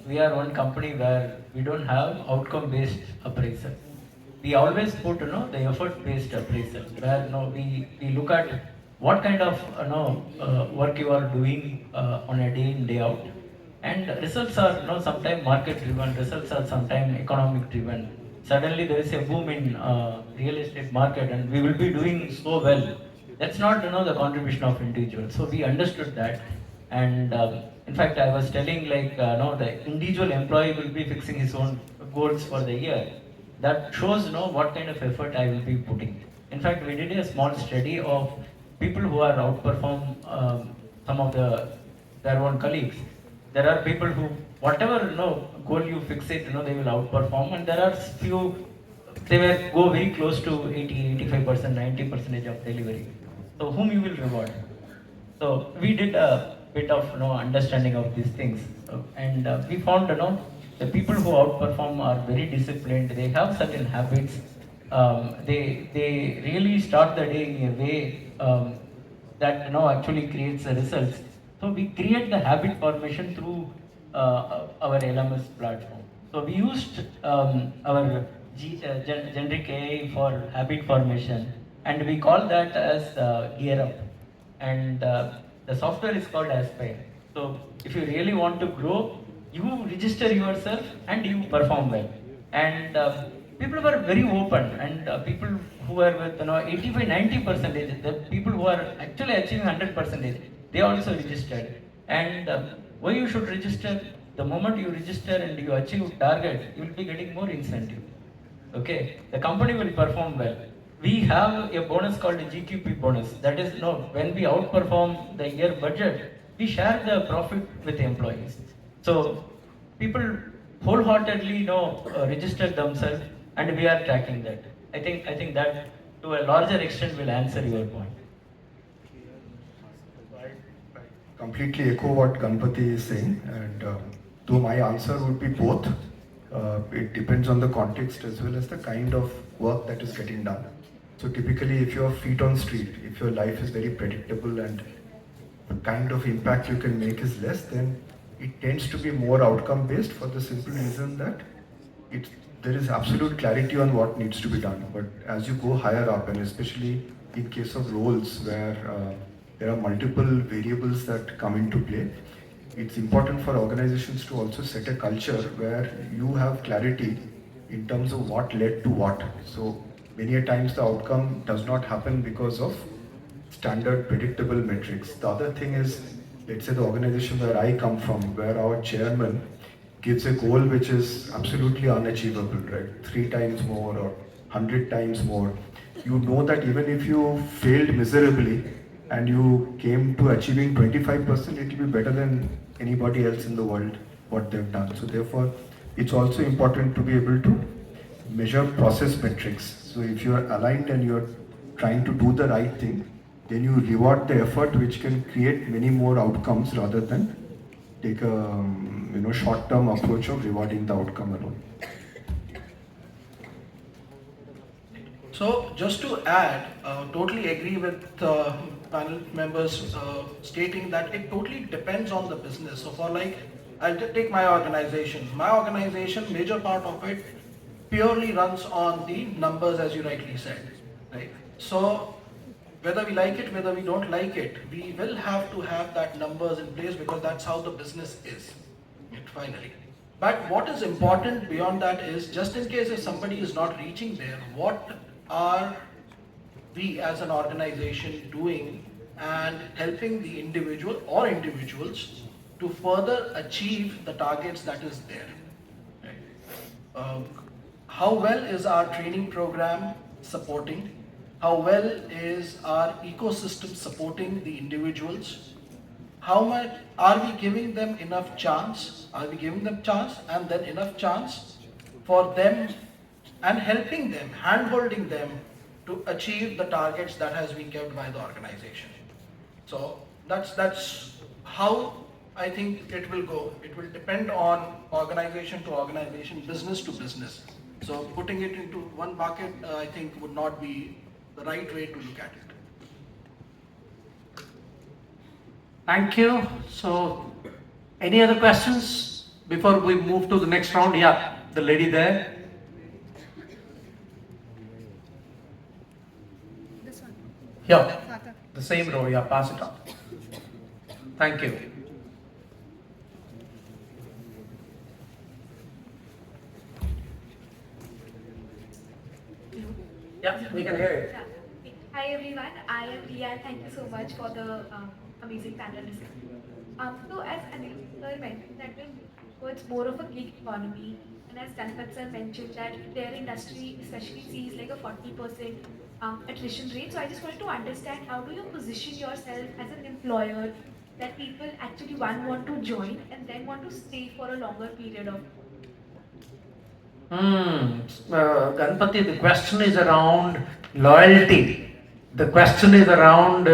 we are one company where we don't have outcome-based appraisal. We always put, the effort-based appraisal, where we look at what kind of work you are doing on a day in, day out, and results are sometimes market-driven, results are sometimes economic-driven. Suddenly there is a boom in real estate market, and we will be doing so well. That's not the contribution of individuals. So we understood that, and in fact I was telling the individual employee will be fixing his own goals for the year. That shows what kind of effort I will be putting. In fact, we did a small study of people who are outperform some of their own colleagues. There are people who, whatever goal you fix it, they will outperform, and there are few they will go very close to 80, 85%, 90% of delivery. So whom you will reward? So we did a bit of understanding of these things, and we found the people who outperform are very disciplined. They have certain habits. They really start the day in a way that actually creates the results. So we create the habit formation through our LMS platform. So we used our generic AI for habit formation, and we call that as Gear Up. And the software is called Aspire. So if you really want to grow, you register yourself and you perform well. And people were very open, and people who were with 85-90%, the people who are actually achieving 100%, they also registered. And why you should register? The moment you register and you achieve target, you will be getting more incentive. Okay, the company will perform well. We have a bonus called a GQP bonus. That is, when we outperform the year budget, we share the profit with the employees. So people wholeheartedly register themselves, and we are tracking that. I think that to a larger extent will answer your point. I completely echo what Ganpati is saying, and though my answer would be both. It depends on the context as well as the kind of work that is getting done. So typically, if you're feet on street, if your life is very predictable and the kind of impact you can make is less, then it tends to be more outcome based, for the simple reason that there is absolute clarity on what needs to be done. But as you go higher up, and especially in case of roles where there are multiple variables that come into play, it's important for organizations to also set a culture where you have clarity in terms of what led to what. So many a times the outcome does not happen because of standard predictable metrics. The other thing is, let's say the organization where I come from, where our chairman gives a goal which is absolutely unachievable, right? 3 times more or 100 times more. You know that even if you failed miserably and you came to achieving 25%, it will be better than anybody else in the world what they've done. So therefore, it's also important to be able to measure process metrics. So if you are aligned and you're trying to do the right thing, then you reward the effort, which can create many more outcomes rather than take a short-term approach of rewarding the outcome alone. So just to add, totally agree with panel members stating that it totally depends on the business. So for like, I'll just take my organization. My organization, major part of it purely runs on the numbers, as you rightly said, right? So whether we like it, whether we don't like it, we will have to have that numbers in place because that's how the business is, finally. But what is important beyond that is, just in case if somebody is not reaching there, what are we as an organization doing and helping the individual or individuals to further achieve the targets that is there. Right? How well is our training program supporting? How well is our ecosystem supporting the individuals? How much are we giving them enough chance? Are we giving them chance and then enough chance for them and helping them, hand-holding them to achieve the targets that has been kept by the organization? So that's how I think it will go. It will depend on organization to organization, business to business. So putting it into one bucket, I think would not be the right way to look at it. Thank you. So, any other questions before we move to the next round? Yeah, the lady there. This one. Here, Father. the same row. Yeah, pass it on. Thank you. Yeah, we can hear you. Yeah. Hi everyone, I am Riya and thank you so much for the amazing panel discussion. So as Anil sir mentioned that it's more of a gig economy, and as Ganpat sir mentioned that their industry especially sees like a 40% attrition rate. So I just wanted to understand, how do you position yourself as an employer that people actually want to join and then want to stay for a longer period of Ganpati, the question is around loyalty. The question is around,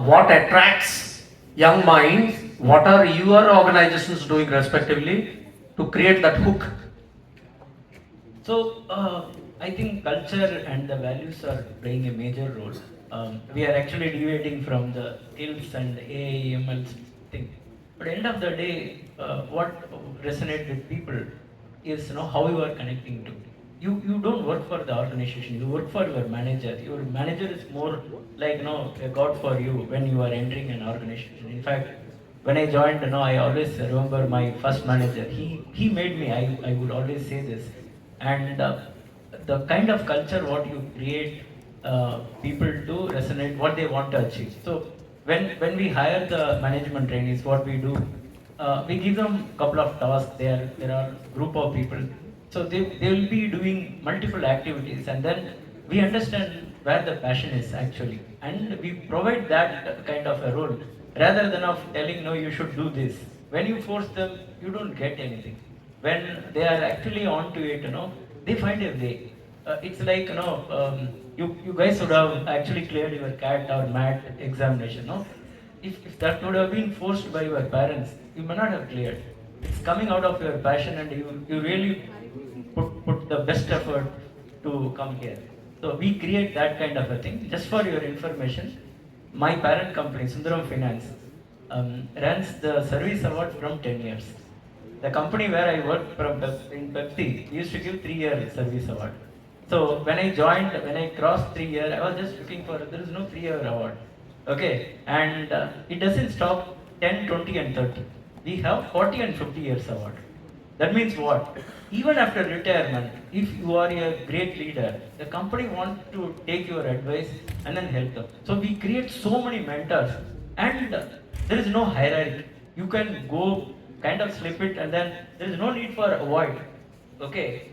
what attracts young minds. What are your organizations doing respectively to create that hook? So, I think culture and the values are playing a major role. We are actually deviating from the skills and AIML thing. But at the end of the day, what resonates with people is how you are connecting to. You don't work for the organization, you work for your manager. Your manager is more like a god for you when you are entering an organization. In fact, when I joined, I always remember my first manager. He made me. I would always say this, and the kind of culture what you create, people do resonate what they want to achieve. So when we hire the management trainees, what we do, we give them a couple of tasks. There are group of people, so they will be doing multiple activities, and then we understand where the passion is actually, and we provide that kind of a role rather than of telling no, you should do this. When you force them, you don't get anything. When they are actually onto it, they find a way. It's like you guys would have actually cleared your CAT or MAT examination, no? If that would have been forced by your parents, you may not have cleared. It's coming out of your passion, and you really put the best effort to come here. So we create that kind of a thing. Just for your information, my parent company, Sundaram Finance, runs the service award from 10 years. The company where I worked in Pepsi used to give 3-year service award. So when I joined, when I crossed 3 years, I was just looking for, there is no 3-year award. Okay, and it doesn't stop 10, 20 and 30. We have 40 and 50 years award. That means what? Even after retirement, if you are a great leader, the company wants to take your advice and then help them. So we create so many mentors, and there is no hierarchy. You can go kind of slip it, and then there is no need for avoid. Okay,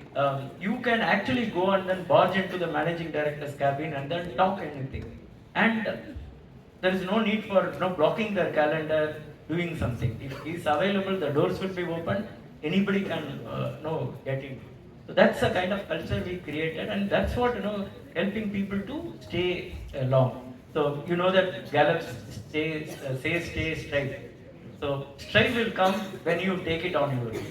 you can actually go and then barge into the managing director's cabin and then talk anything. And there is no need for blocking their calendar, doing something. If he is available, the doors will be open. Anybody can get in. So that's the kind of culture we created, and that's what helping people to stay long. So you know that Gallup says stay strive. So strive will come when you take it on your own.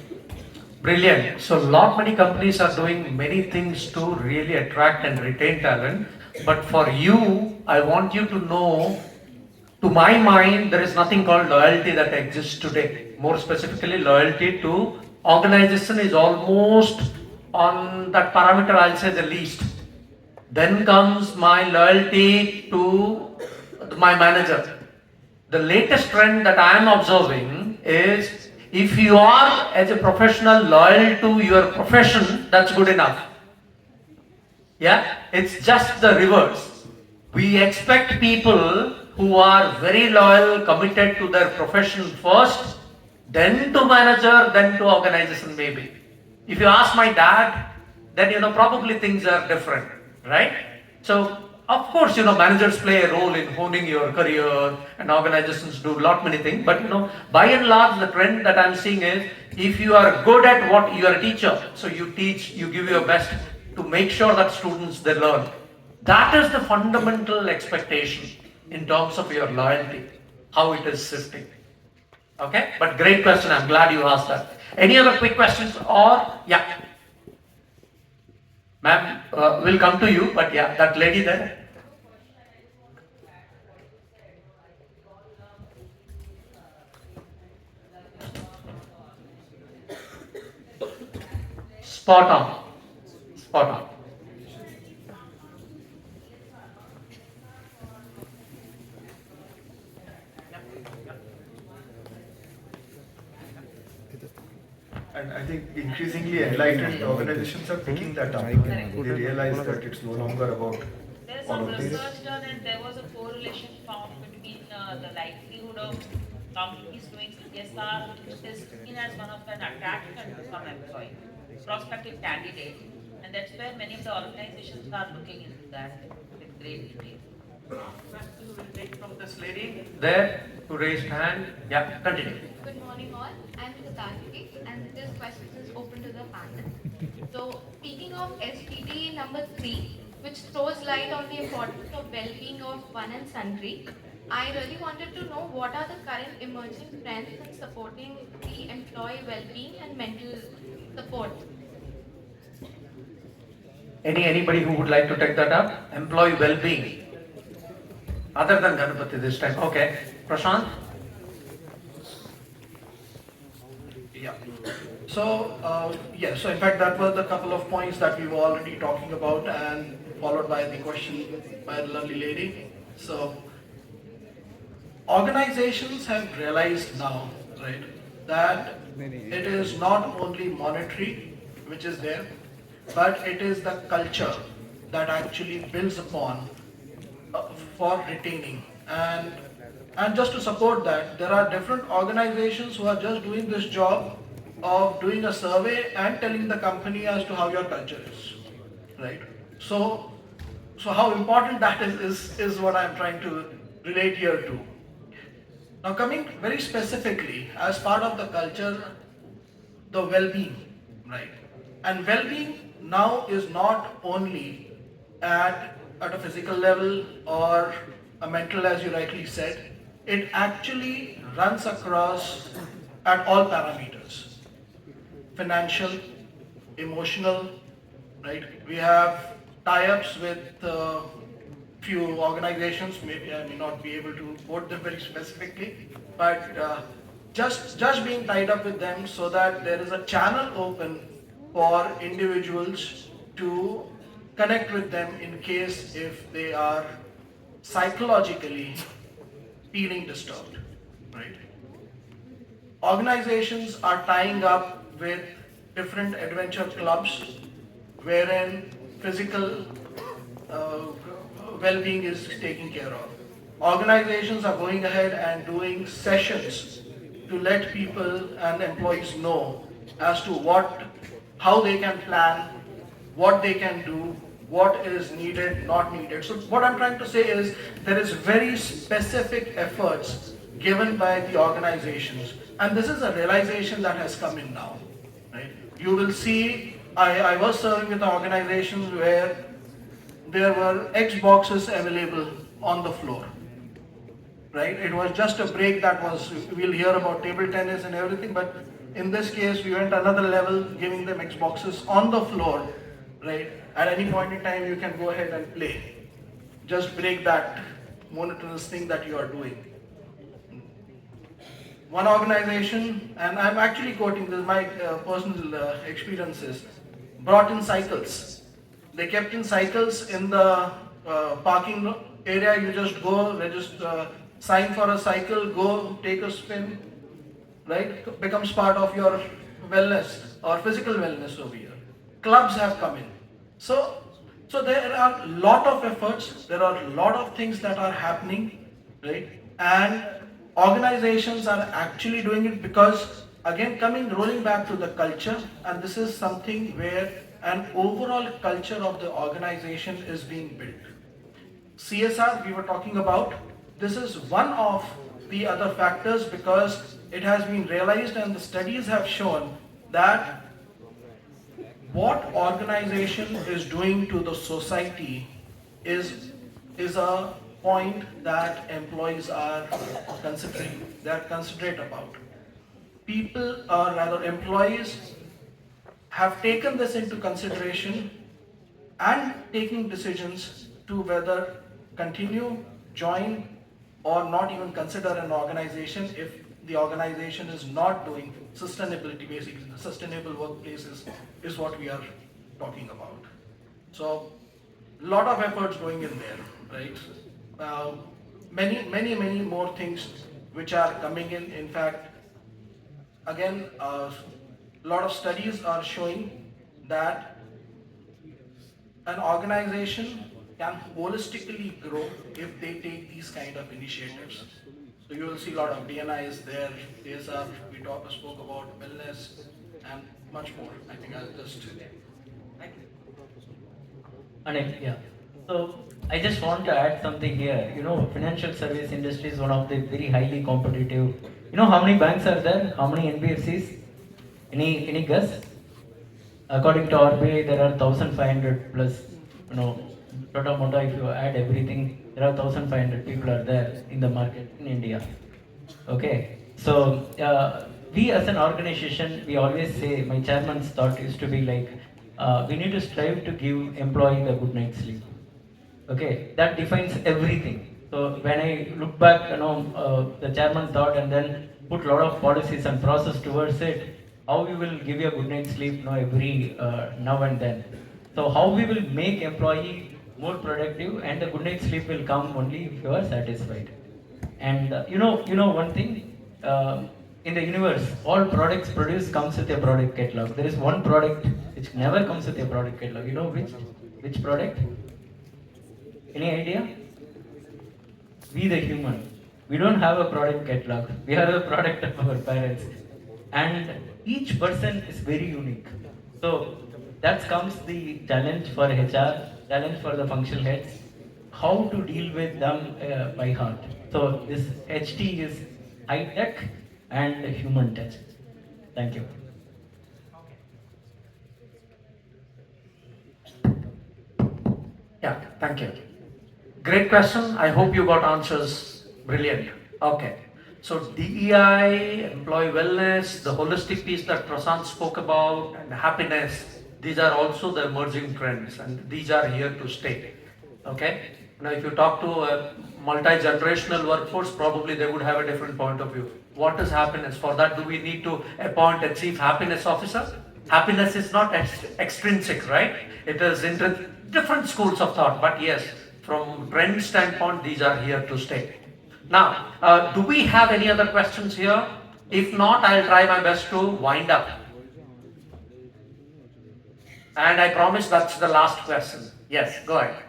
Brilliant. So lot many companies are doing many things to really attract and retain talent. But for you, I want you to know, to my mind, there is nothing called loyalty that exists today. More specifically, loyalty to organization is almost on that parameter, I'll say the least. Then comes my loyalty to my manager. The latest trend that I am observing is, if you are as a professional loyal to your profession, that's good enough. Yeah, it's just the reverse. We expect people who are very loyal, committed to their profession first, then to manager, then to organization maybe. If you ask my dad, then probably things are different, right? So of course, managers play a role in honing your career, and organizations do lot many things. But by and large, the trend that I'm seeing is, if you are good at what you are a teacher, so you teach, you give your best to make sure that students they learn. That is the fundamental expectation in terms of your loyalty, how it is shifting. Okay, but great question. I'm glad you asked that. Any other quick questions? Or yeah. Ma'am, we'll come to you, but yeah, that lady there. Spot on. Spot on. And I think increasingly enlightened organizations are picking that up. They realize that it's no longer about There's all some of this. research done and there was a correlation found between the likelihood of companies doing CSR, which is seen as one of an attraction to some employee, prospective candidate, and that's where many of the organizations are looking into that with great detail. Question will take from this lady there to raise hand. Yeah, continue. Good morning all. I'm Visakhapatnam and this question is open to the panel. So speaking of SPD number 3, which throws light on the importance of well-being of one and sundry, I really wanted to know what are the current emerging trends in supporting the employee well-being and mental support. Anybody who would like to take that up? Employee well-being. Other than Ganapati this time. Okay. Prashant? Yeah. So, so in fact, that was the couple of points that we were already talking about, and followed by the question by the lovely lady. So, organizations have realized now, right, that it is not only monetary, which is there, but it is the culture that actually builds upon for retaining. And just to support that, there are different organizations who are just doing this job of doing a survey and telling the company as to how your culture is, right? So how important that is what I'm trying to relate here to. Now coming very specifically as part of the culture, the well-being, right? And well-being now is not only at a physical level or a mental, as you rightly said. It actually runs across at all parameters: financial, emotional, right? We have tie-ups with few organizations. Maybe I may not be able to quote them very specifically, but just being tied up with them so that there is a channel open for individuals to connect with them in case if they are psychologically feeling disturbed, right? Organizations are tying up with different adventure clubs wherein physical uh, well-being is taken care of. Organizations are going ahead and doing sessions to let people and employees know as to how they can plan, what they can do, what is needed, not needed. So what I'm trying to say is there is very specific efforts given by the organizations, and this is a realization that has come in now, right? You will see, I was serving with organizations where there were Xboxes available on the floor, right? It was just a break that was, we'll hear about table tennis and everything, but in this case, we went another level, giving them Xboxes on the floor, right? At any point in time, you can go ahead and play. Just break that monotonous thing that you are doing. One organization, and I'm actually quoting this, my personal experiences, brought in cycles. They kept in cycles in the parking area. You just go, register, sign for a cycle, go take a spin, right? Becomes part of your wellness or physical wellness over here. Clubs have come in. So there are a lot of efforts, there are a lot of things that are happening, right? And organizations are actually doing it because, again, rolling back to the culture, and this is something where an overall culture of the organization is being built. CSR we were talking about, this is one of the other factors because it has been realized and the studies have shown that what organization is doing to the society is a point that employees are considering. They are considerate about. People, or rather employees, have taken this into consideration and taking decisions to whether continue, join, or not even consider an organization if the organization is not doing sustainability. Basically, the sustainable workplaces is what we are talking about. So, lot of efforts going in there, right? Many more things which are coming in. In fact, again, a lot of studies are showing that an organization can holistically grow if they take these kind of initiatives. So you will see a lot of DNIs there, CSR, we spoke about wellness and much more. I think I'll just... Thank you. Anil, yeah. So I just want to add something here. You know, financial service industry is one of the very highly competitive. You know how many banks are there? How many NBFCs? Any guess? According to RBI, there are 1,500 plus. You know, total mota, if you add everything, there are 1,500 people are there in the market in India. Okay, so we as an organization, we always say, my chairman's thought used to be like, we need to strive to give employee the good night's sleep. Okay, that defines everything. So when I look back, you know, the chairman thought and then put a lot of policies and process towards it, how we will give you a good night's sleep, you know, every now and then. So how we will make employee more productive, and the good night's sleep will come only if you are satisfied. And you know one thing, in the universe, all products produced comes with a product catalog. There is one product which never comes with a product catalog. You know which product? Any idea? We the human. We don't have a product catalog. We are the product of our parents. And each person is very unique. So that comes the challenge for HR, challenge for the functional heads, how to deal with them by heart. So this HT is high tech and human touch. Thank you. Yeah, thank you. Great question. I hope you got answers. Brilliant. Okay. So DEI, employee wellness, the holistic piece that Prasant spoke about, and happiness, these are also the emerging trends, and these are here to stay. Okay? Now, if you talk to a multi-generational workforce, probably they would have a different point of view. What is happiness? For that, do we need to appoint a chief happiness officer? Happiness is not extrinsic, right? It is into different schools of thought. But yes, from trend standpoint, these are here to stay. Now, do we have any other questions here? If not, I'll try my best to wind up. And I promise that's the last question. Yes, go ahead.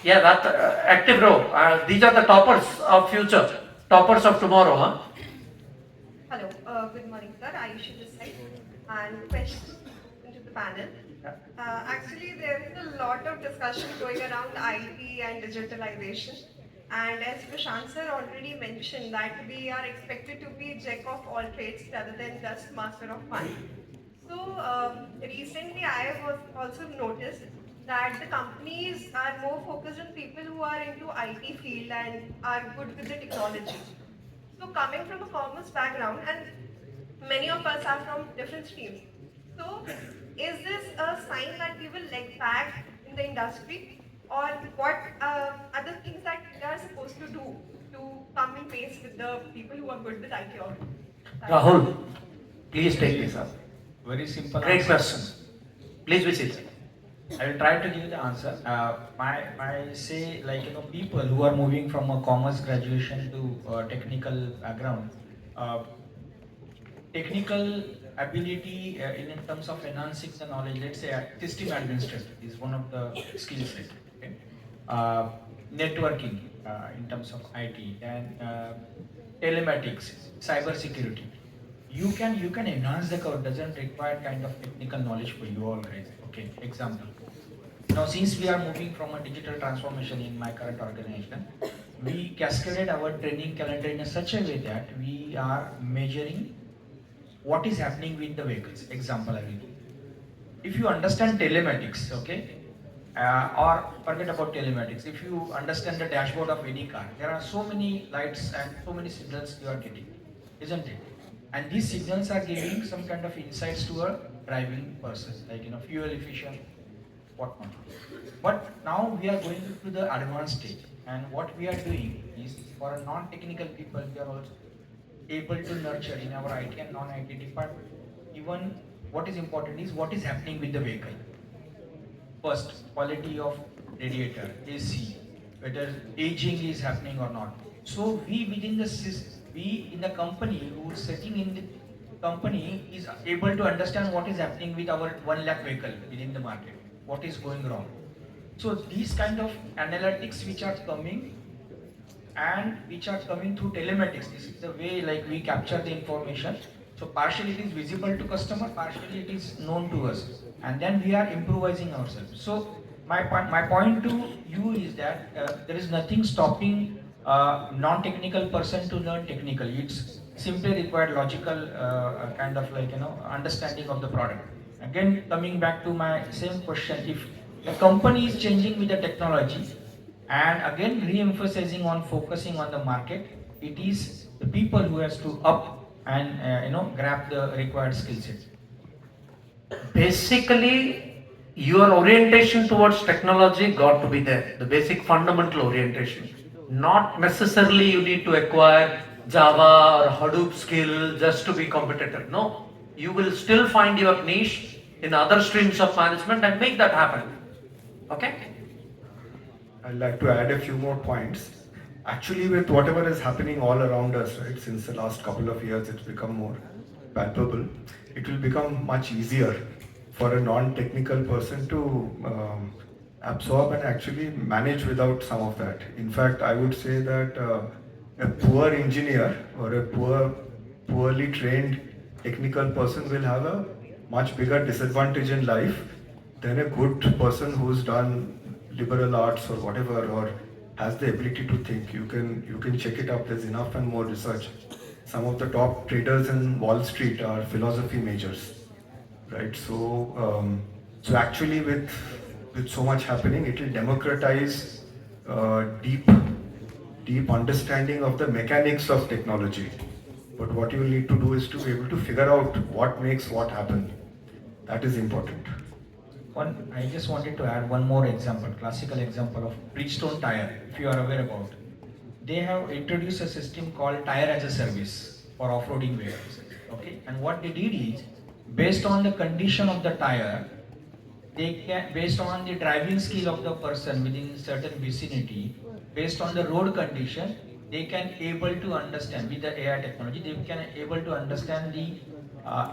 Yeah, that active row. These are the toppers of future, toppers of tomorrow, huh? Hello, good morning, sir. Ayushi this side. And question to the panel. Actually, there is a lot of discussion going around IT and digitalization. And as Prashant sir already mentioned, that we are expected to be jack of all trades rather than just master of one. So recently, I was also noticed that the companies are more focused on people who are into IT field and are good with the technology. So coming from a commerce background, and many of us are from different streams. So is this a sign that we will lag back in the industry, or what are the things that we are supposed to do to come in pace with the people who are good with IT or? Rahul, please take this up. Very simple Great answer. question. Please be seated. I will try to give the answer. I say, like, people who are moving from a commerce graduation to technical background, technical ability in terms of enhancing the knowledge. Let's say system administrator is one of the skill set. Okay? Networking in terms of IT, then telematics, cyber security. You can enhance the code. Doesn't require kind of technical knowledge for you all guys. Okay, example. Now, since we are moving from a digital transformation in my current organization, we cascaded our training calendar in such a way that we are measuring what is happening with the vehicles. Example, I will give. If you understand telematics, okay, or forget about telematics, if you understand the dashboard of any car, there are so many lights and so many signals you are getting, isn't it? And these signals are giving some kind of insights to a driving person, like fuel efficient, whatnot. But now we are going to the advanced stage, and what we are doing is for a non-technical people, we are also able to nurture in our IT and non-IT department. Even what is important is what is happening with the vehicle. First, quality of radiator, AC, whether aging is happening or not. So we within the we in the company who is sitting in the company is able to understand what is happening with our 1 lakh vehicle within the market, what is going wrong. So these kind of analytics which are coming and which are coming through telematics. This is the way like we capture the information. So partially it is visible to customer, partially it is known to us, and then we are improvising ourselves. So my point to you is that there is nothing stopping non-technical person to learn technical. It's simply required logical kind of like understanding of the product. Again, coming back to my same question, if the company is changing with the technology, and again re-emphasizing on focusing on the market, it is the people who has to up and grab the required skill set. Basically, your orientation towards technology got to be there, the basic fundamental orientation. Not necessarily you need to acquire Java or Hadoop skill just to be competitive. No, you will still find your niche in other streams of management and make that happen. Okay? I'd like to add a few more points. Actually, with whatever is happening all around us, right, since the last couple of years, it's become more palpable. It will become much easier for a non-technical person to absorb and actually manage without some of that. In fact, I would say that a poor engineer or a poorly trained technical person will have a much bigger disadvantage in life than a good person who's done liberal arts or whatever, or has the ability to think. You can check it up. There's enough and more research. Some of the top traders in Wall Street are philosophy majors, right? So actually, with so much happening, it will democratize deep understanding of the mechanics of technology. But what you will need to do is to be able to figure out what makes what happen. That is important. I just wanted to add one more example, classical example of Bridgestone tire, if you are aware about. they have introduced a system called tire as a service for off-roading vehicles. Okay, and what they did is, based on the condition of the tire, they can, based on the driving skill of the person within certain vicinity, based on the road condition, they can able to understand with the AI technology. They can able to understand the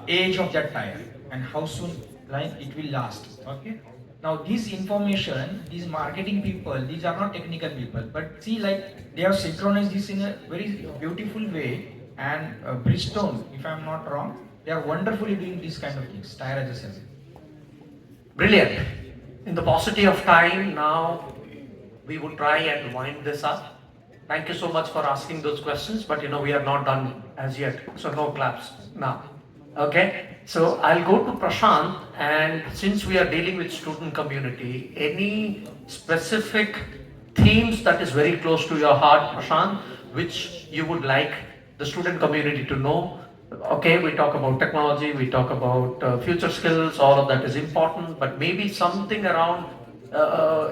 age of that tire and how soon like it will last. Okay. Now this information, these marketing people, these are not technical people, but see, like they have synchronized this in a very beautiful way. And Bridgestone, if I'm not wrong, they are wonderfully doing these kind of things. Tire as a service. Brilliant. In the paucity of time, now we would try and wind this up. Thank you so much for asking those questions, but we are not done as yet, so no claps now. Okay, so I'll go to Prashant, and since we are dealing with student community, any specific themes that is very close to your heart, Prashant, which you would like the student community to know? Okay, we talk about technology, we talk about future skills, all of that is important, but maybe something around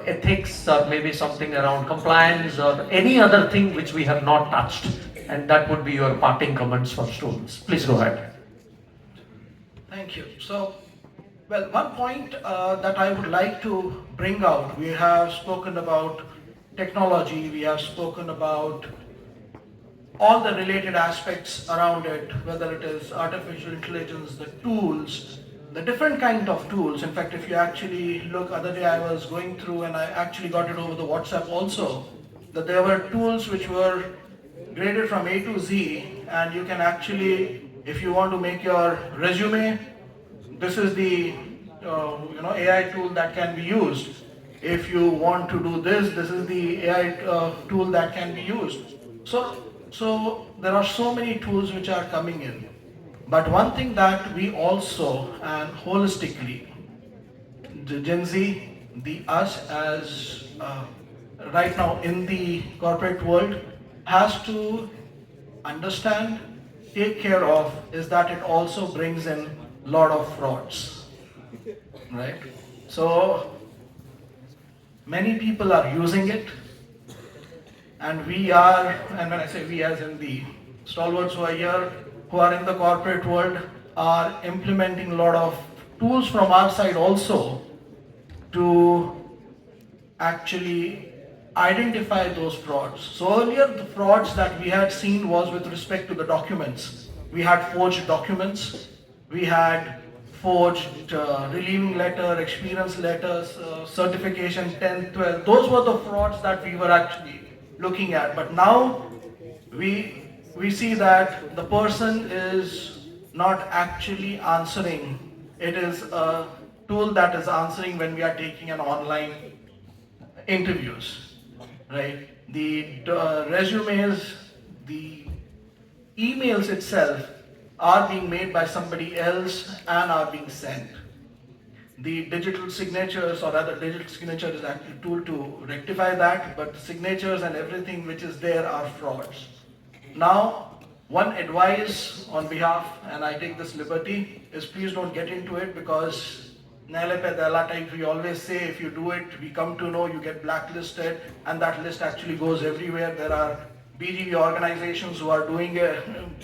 ethics, or maybe something around compliance, or any other thing which we have not touched, and that would be your parting comments for students. Please go ahead. Thank you. So, well, one point that I would like to bring out, we have spoken about technology, we have spoken about all the related aspects around it, whether it is artificial intelligence, the tools, the different kind of tools. In fact, if you actually look, other day I was going through and I actually got it over the WhatsApp also, that there were tools which were graded from A to Z, and you can actually, if you want to make your resume, this is the AI tool that can be used. If you want to do this, this is the AI tool that can be used. So there are so many tools which are coming in. But one thing that we also, and holistically, the Gen Z, the us as right now in the corporate world, has to understand, take care of, is that it also brings in a lot of frauds, right? So many people are using it, and we are, and when I say we, as in the stalwarts who are here, who are in the corporate world, are implementing a lot of tools from our side also to actually identify those frauds. So earlier, the frauds that we had seen was with respect to the documents. We had forged documents, we had forged relieving letter, experience letters, certification 10, 12. Those were the frauds that we were actually looking at. But now we see that the person is not actually answering. It is a tool that is answering when we are taking an online interviews, right? The resumes, the emails itself are being made by somebody else and are being sent. The digital signatures, or rather digital signature is actually a tool to rectify that, but the signatures and everything which is there are frauds. Now, one advice on behalf, and I take this liberty, is please don't get into it, because type, we always say if you do it, we come to know you get blacklisted, and that list actually goes everywhere. There are BGV organizations who are doing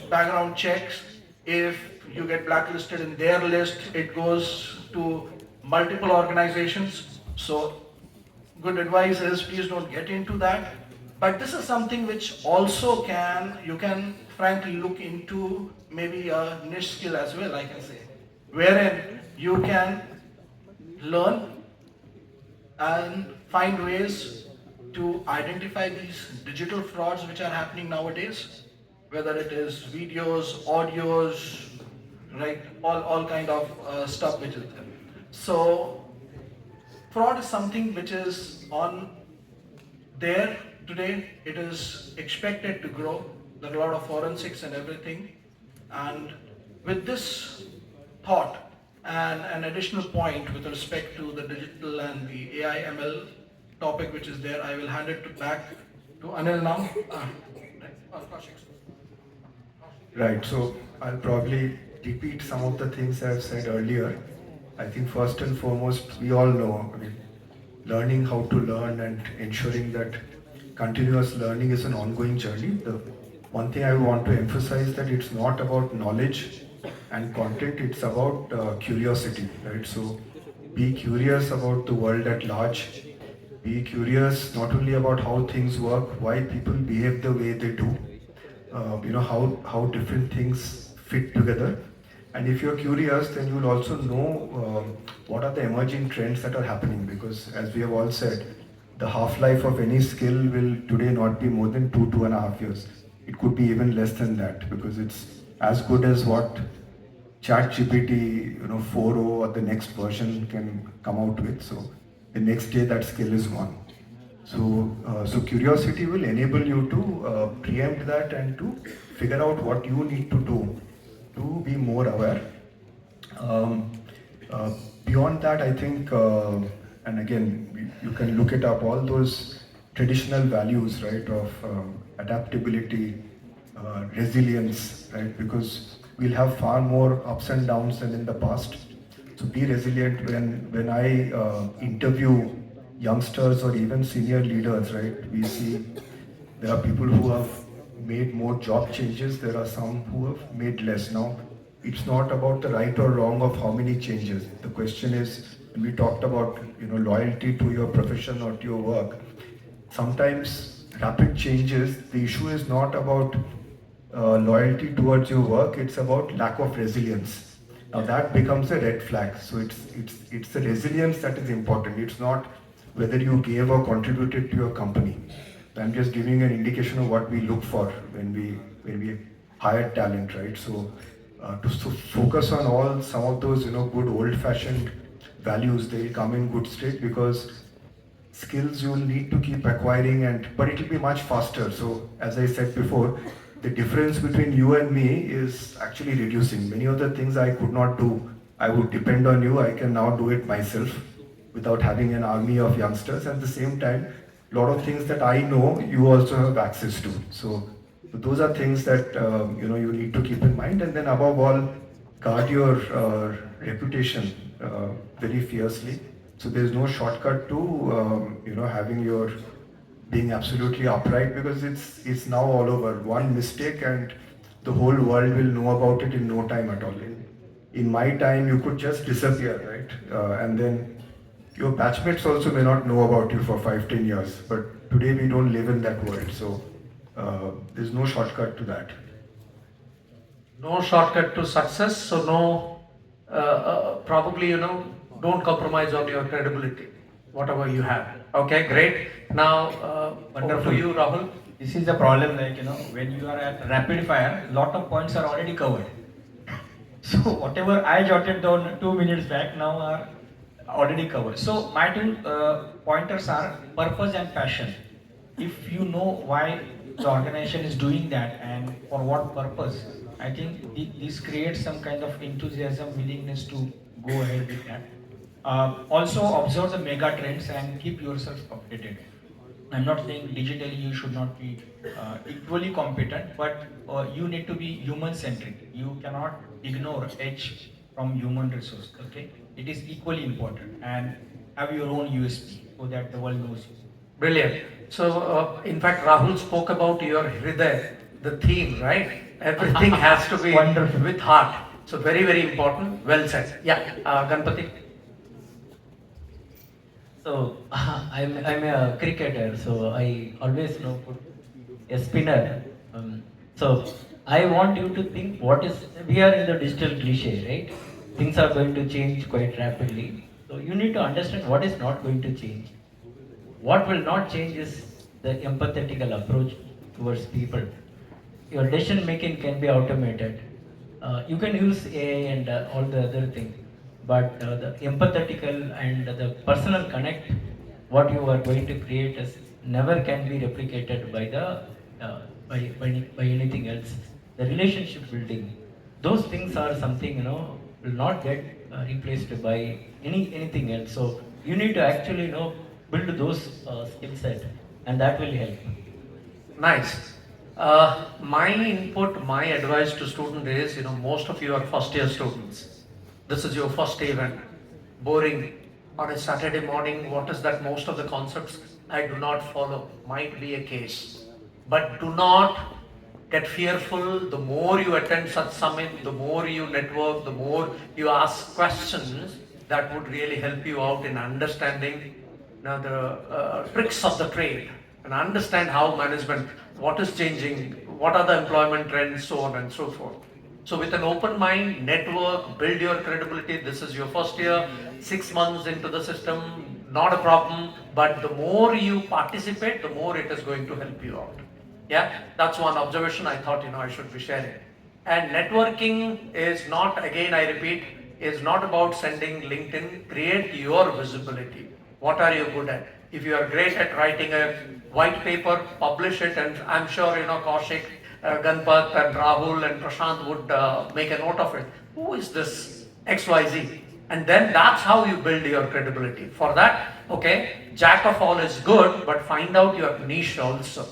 background checks. If you get blacklisted in their list, it goes to multiple organizations. So good advice is please don't get into that. But this is something which also you can frankly look into, maybe a niche skill as well, I can say, wherein you can learn and find ways to identify these digital frauds which are happening nowadays, whether it is videos, audios, right, all kind of stuff which is there. So fraud is something which is on there today. It is expected to grow. There are a lot of forensics and everything. And with this thought and an additional point with respect to the digital and the AI ML topic which is there, I will hand it back to Anil now. Right, so I'll probably repeat some of the things I've said earlier. I think first and foremost, we all know, learning how to learn and ensuring that continuous learning is an ongoing journey. The one thing I want to emphasize that it's not about knowledge and content, it's about curiosity, right? So be curious about the world at large. Be curious not only about how things work, why people behave the way they do, how different things fit together. And if you're curious, then you'll also know what are the emerging trends that are happening, because as we have all said, the half-life of any skill will today not be more than 2.5 years. It could be even less than that, because it's as good as what ChatGPT, 4.0 or the next version can come out with. So the next day that skill is gone. So curiosity will enable you to preempt that and to figure out what you need to do to be more aware. Um, Beyond that, I think, and again, you can look it up, all those traditional values, right, of adaptability, resilience, right, because we'll have far more ups and downs than in the past. So be resilient. When I interview youngsters or even senior leaders, right, we see there are people who have made more job changes, there are some who have made less. Now, it's not about the right or wrong of how many changes. The question is, when we talked about loyalty to your profession or to your work, sometimes rapid changes, the issue is not about loyalty towards your work, it's about lack of resilience. Now that becomes a red flag. So it's the resilience that is important. It's not whether you gave or contributed to your company. I'm just giving an indication of what we look for when we hire talent, right? So to focus on some of those good old-fashioned values, they'll come in good state, because skills you'll need to keep acquiring, but it'll be much faster. So as I said before, the difference between you and me is actually reducing. Many of the things I could not do, I would depend on you. I can now do it myself without having an army of youngsters. At the same time, a lot of things that I know, you also have access to. So those are things that you need to keep in mind. And then above all, guard your reputation very fiercely. So there's no shortcut to having your being absolutely upright, because it's now all over. One mistake and the whole world will know about it in no time at all. In my time, you could just disappear, right? And then your batchmates also may not know about you for 5-10 years. But today we don't live in that world. So there's no shortcut to that. No shortcut to success, so no, probably, don't compromise on your credibility, whatever you have. Okay, great. Now, over to you, Rahul. This is the problem, when you are at rapid fire, lot of points are already covered. So whatever I jotted down 2 minutes back now are already covered. So my two pointers are purpose and passion. If you know why the organization is doing that and for what purpose, I think this creates some kind of enthusiasm, willingness to go ahead with that. Also observe the mega trends and keep yourself updated. I'm not saying digitally you should not be equally competent, but you need to be human centric. You cannot ignore H from human resource. Okay, it is equally important, and have your own USP so that the world knows you. Brilliant. So, in fact, Rahul spoke about your Hridaya, the theme, right? Everything has to be Wonderful. with heart. So, very, very important. Well said. Yeah, Ganpati. So I'm a cricketer, so I always put a spinner. So I want you to think we are in the digital cliche, right? Things are going to change quite rapidly. So you need to understand what is not going to change. What will not change is the empathetical approach towards people. Your decision making can be automated. You can use AI and all the other things, but the empathetical and the personal connect, what you are going to create, is never can be replicated by by anything else. The relationship building, those things are something will not get replaced by anything else. So you need to actually build those skill set, and that will help. Nice. My input, my advice to student is, most of you are first year students. This is your first event. Boring. On a Saturday morning, what is that most of the concepts I do not follow. Might be a case. But do not get fearful. The more you attend such summit, the more you network, the more you ask questions, that would really help you out in understanding the tricks of the trade and understand how management, what is changing, what are the employment trends, so on and so forth. So with an open mind, network, build your credibility. This is your first year, 6 months into the system, not a problem. But the more you participate, the more it is going to help you out. Yeah, that's one observation I thought I should be sharing. And networking is not, again I repeat, is not about sending LinkedIn. Create your visibility. What are you good at? If you are great at writing a white paper, publish it, and I'm sure Kaushik, Ganpat and Rahul and Prashant would make a note of it. Who is this XYZ? And then that's how you build your credibility. For that, okay, jack of all is good, but find out your niche also.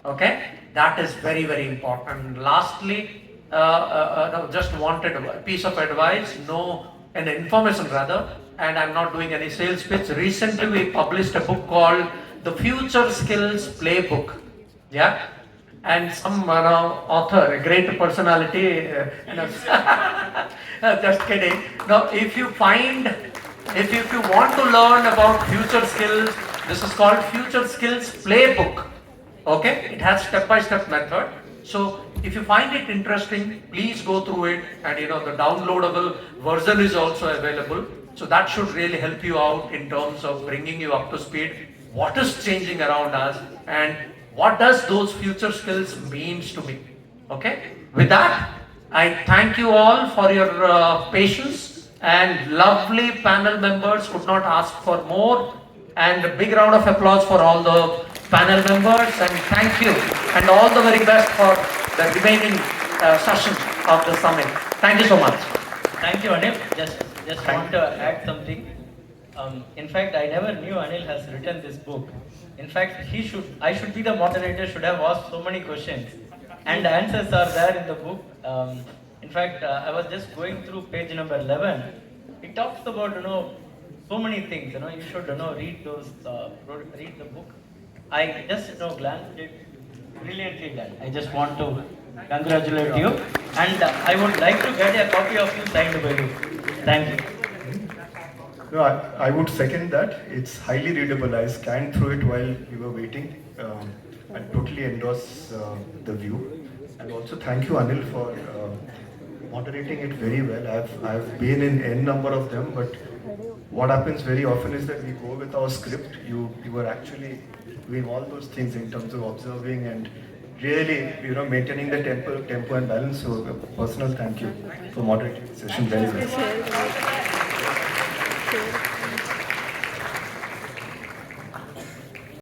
Okay, that is very, very important. And lastly, just wanted a piece of advice, an information rather, and I'm not doing any sales pitch. Recently, we published a book called The Future Skills Playbook. Yeah, and some author, a great personality, just kidding. Now, if you want to learn about future skills, this is called Future Skills Playbook. Okay, it has step-by-step method. So if you find it interesting, please go through it, and the downloadable version is also available. So that should really help you out in terms of bringing you up to speed. What is changing around us, and what does those future skills means to me? Okay. With that, I thank you all for your patience, and lovely panel members could not ask for more. And a big round of applause for all the panel members, and thank you, and all the very best for the remaining session of the summit. Thank you so much. Thank you, Anil. Just want to add something. In fact, I never knew Anil has written this book. In fact, I should be the moderator, should have asked so many questions. And the answers are there in the book. In fact, I was just going through page number 11. It talks about, so many things. You should, read the book. I just, glanced it, brilliantly done. I just want to congratulate you. And I would like to get a copy of you signed by you. Thank you. No, I would second that. It's highly readable. I scanned through it while you were waiting. I totally endorse the view. And also thank you, Anil, for moderating it very well. I've been in N number of them, but what happens very often is that we go with our script. You were actually doing all those things in terms of observing and really, maintaining the tempo and balance. So a personal thank you for moderating the session very well.